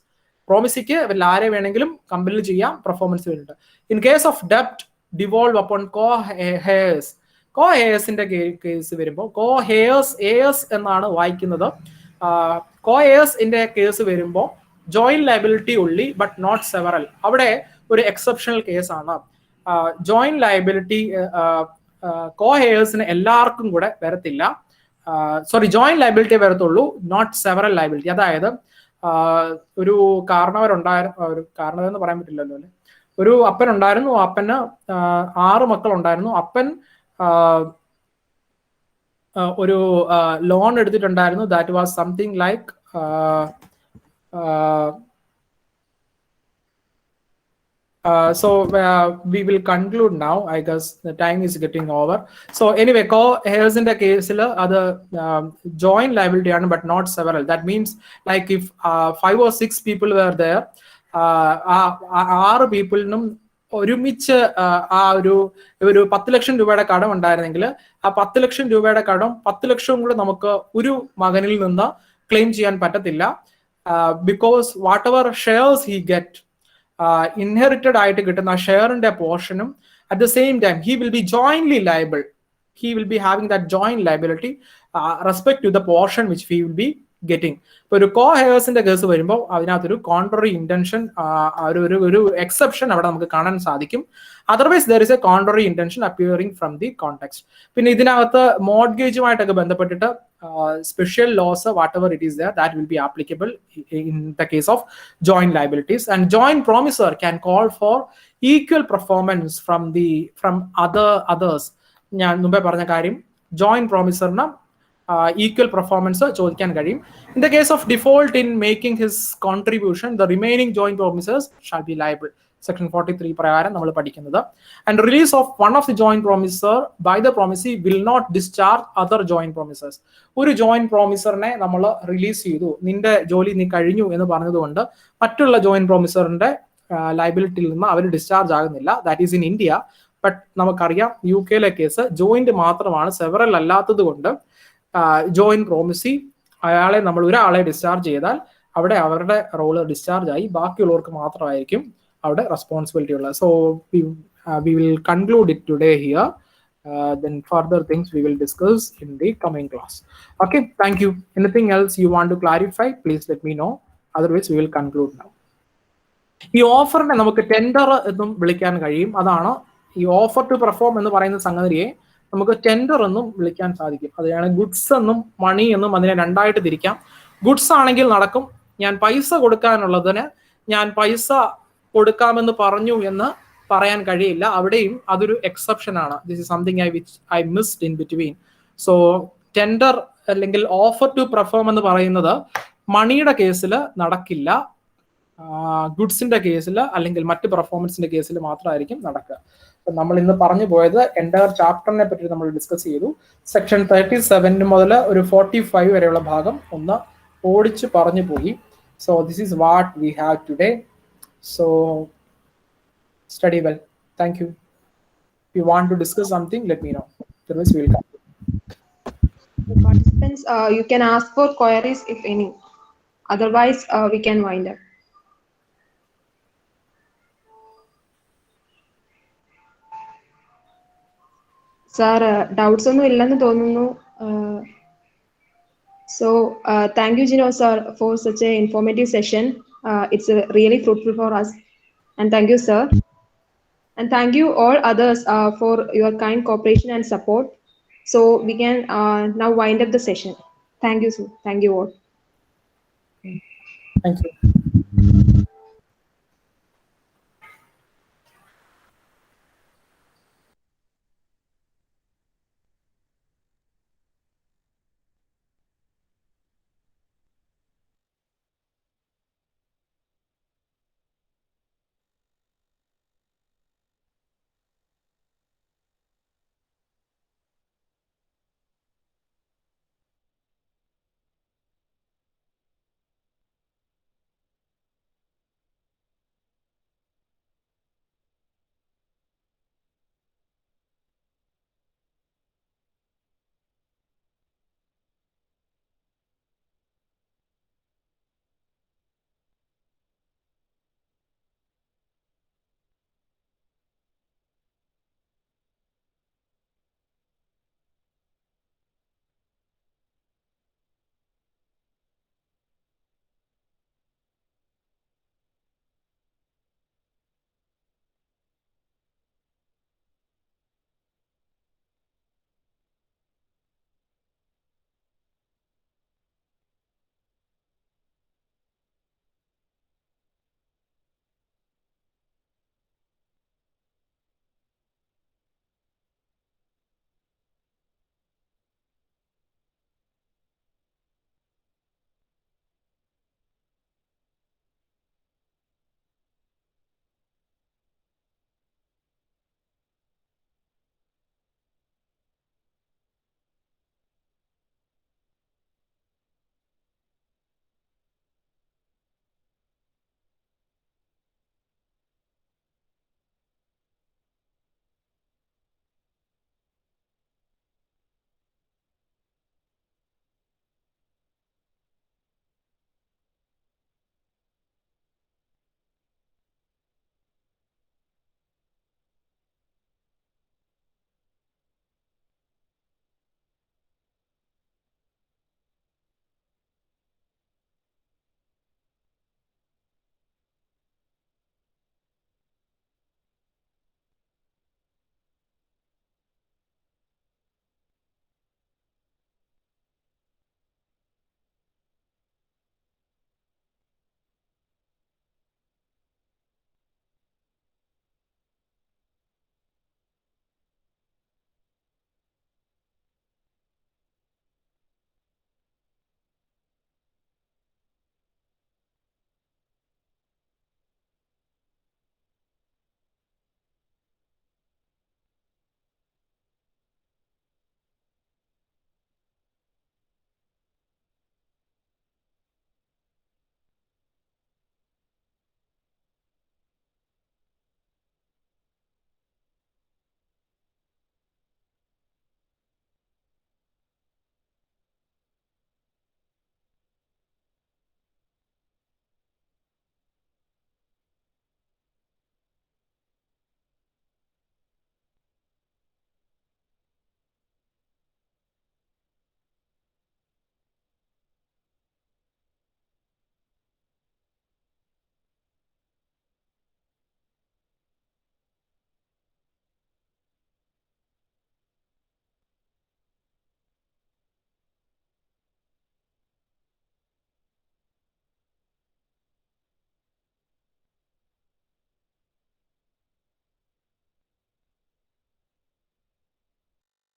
Promisee ആരെ വേണമെങ്കിലും compel ചെയ്യാം performance വേണ്ടിയിട്ട്. In case of ഡെപ്റ്റ് devolve upon co-heirs. Co-heirsന്റെ case വരുമ്പോൾ co-heirs എന്നാണ് വായിക്കുന്നത്. Co-heirsന്റെ കേസ് വരുമ്പോൾ ജോയിന്റ് ലയബിലിറ്റി ഉള്ളി ബട്ട് നോട്ട് സെവറൽ. അവിടെ ഒരു എക്സെപ്ഷണൽ കേസാണ്. ജോയിന്റ് ലയബിലിറ്റി co-heirsന് എല്ലാവർക്കും കൂടെ വരത്തില്ല. ജോയിന്റ് ലയബിലിറ്റി വരത്തുള്ളൂ, നോട്ട് സെവറൽ ലയബിലിറ്റി. അതായത് ഒരു ഒരു കാരണവരെന്ന് പറയാൻ പറ്റില്ലല്ലോ അല്ലെ. ഒരു അപ്പൻ ഉണ്ടായിരുന്നു, അപ്പന് 6 മക്കൾ ഉണ്ടായിരുന്നു. അപ്പൻ ഒരു ലോൺ എടുത്തിട്ടുണ്ടായിരുന്നു. That was something like we will conclude now. I guess the time is getting over. So anyway, co-heirs in the case other joint liability but not several. That means like if 5 or 6 people were there, 6 people ഒരുമിച്ച് ഒരു 10 ലക്ഷം രൂപയുടെ കടം ഉണ്ടായിരുന്നെങ്കിൽ ആ 10 ലക്ഷം രൂപയുടെ കടം 10 ലക്ഷവും കൂടെ നമുക്ക് ഒരു മകനിൽ നിന്ന് ക്ലെയിം ചെയ്യാൻ പറ്റത്തില്ല. Because whatever shares he get inherited ആയിട്ട് കിട്ടുന്ന ഷെയറിന്റെ പോർഷനും at the same time he will be jointly liable. He will be having that joint liability respect to the portion which he will be getting. ഇപ്പൊ ഒരു co-heirsന്റെ case വരുമ്പോൾ അതിനകത്തൊരു contrary intention, ഒരു exception അവിടെ നമുക്ക് കാണാൻ സാധിക്കും. Otherwise there is A contrary intention appearing from the context. പിന്നെ ഇതിനകത്ത് മോർഗേജുമായിട്ടൊക്കെ ബന്ധപ്പെട്ടിട്ട് special laws, whatever it is there, that will be applicable in the case of joint liabilities. And joint promisor can call for equal performance from others. ഞാൻ മുമ്പേ പറഞ്ഞ കാര്യം, joint promisorna equal performance ചോദിക്കാൻ കഴിയും. In the case of default in making his contribution, the remaining joint promisors shall be liable. Section 43 പ്രകാരം നമ്മൾ പഠിക്കുന്നത്. And release of one of the joint promisor by the promisee will not discharge other joint promisors. ഒരു joint promisorനെ നമ്മൾ release ചെയ്തു, നിന്റെ ജോലി നീ കഴിഞ്ഞു എന്ന് പറഞ്ഞതുകൊണ്ട് മറ്റുള്ള joint promisorന്റെ ലയബിലിറ്റിയിൽ നിന്ന് അവർ ഡിസ്ചാർജ് ആകുന്നില്ല. That is in India. But നമുക്കറിയാം UK കേസ് ജോയിന്റ് മാത്രമാണ്, സെവറൽ അല്ലാത്തത് കൊണ്ട് ജോയിന്റ് പ്രോമിസി അയാളെ നമ്മൾ ഒരാളെ ഡിസ്ചാർജ് ചെയ്താൽ അവിടെ അവരുടെ റോള് ഡിസ്ചാർജ് ആയി, ബാക്കിയുള്ളവർക്ക് മാത്രമായിരിക്കും അവിടെ റെസ്പോൺസിബിലിറ്റി ഉള്ളത്. So we will conclude it today here. Then further things we will discuss in the coming class. Okay, thank you. Anything else you want to clarify, please let me know. Otherwise we will conclude now. ഈ ഓഫറിനെ നമുക്ക് tender എന്നും വിളിക്കാൻ കഴിയും. അതാണ് ഈ offer to perform എന്ന് പറയുന്ന സംഗതിയെ നമുക്ക് ടെൻഡർ എന്നും വിളിക്കാൻ സാധിക്കും. അതാണ് ഗുഡ്സ് എന്നും മണി എന്നും അതിനെ രണ്ടായിട്ട് തിരിക്കാം. ഗുഡ്സ് ആണെങ്കിൽ നടക്കും, ഞാൻ പൈസ കൊടുക്കാനുള്ളതിന് ഞാൻ പൈസ കൊടുക്കാമെന്ന് പറഞ്ഞു എന്ന് പറയാൻ കഴിയില്ല. അവിടെയും അതൊരു എക്സെപ്ഷൻ ആണ്. This is something I missed in between. So tender അല്ലെങ്കിൽ ഓഫർ ടു പെർഫോം എന്ന് പറയുന്നത് മണിയുടെ കേസിൽ നടക്കില്ല, ഗുഡ്സിന്റെ കേസിൽ അല്ലെങ്കിൽ മറ്റ് പെർഫോമൻസിന്റെ കേസിൽ മാത്രമായിരിക്കും നടക്കുക. നമ്മൾ ഇന്ന് പറഞ്ഞു പോയത് എൻ്റയർ ചാപ്റ്ററിനെ പറ്റി നമ്മൾ ഡിസ്കസ് ചെയ്തു. സെക്ഷൻ 37 മുതൽ ഒരു 45 വരെയുള്ള ഭാഗം ഒന്ന് ഓടിച്ച് പറഞ്ഞു പോയി. So this is what we have today. So study well. Thank you. If you want to discuss something, let me know. Otherwise we will come. Participants, you can ask for queries if any. Otherwise, we can wind up. Sir, doubts ഒന്നും ഇല്ലെന്ന് തോന്നുന്നു. So thank you, Gino sir, for such an informative session. It's really fruitful for us, and thank you, sir. And thank you all others for your kind cooperation and support. So we can now wind up the session. Thank you, sir. Thank you all. Thank you.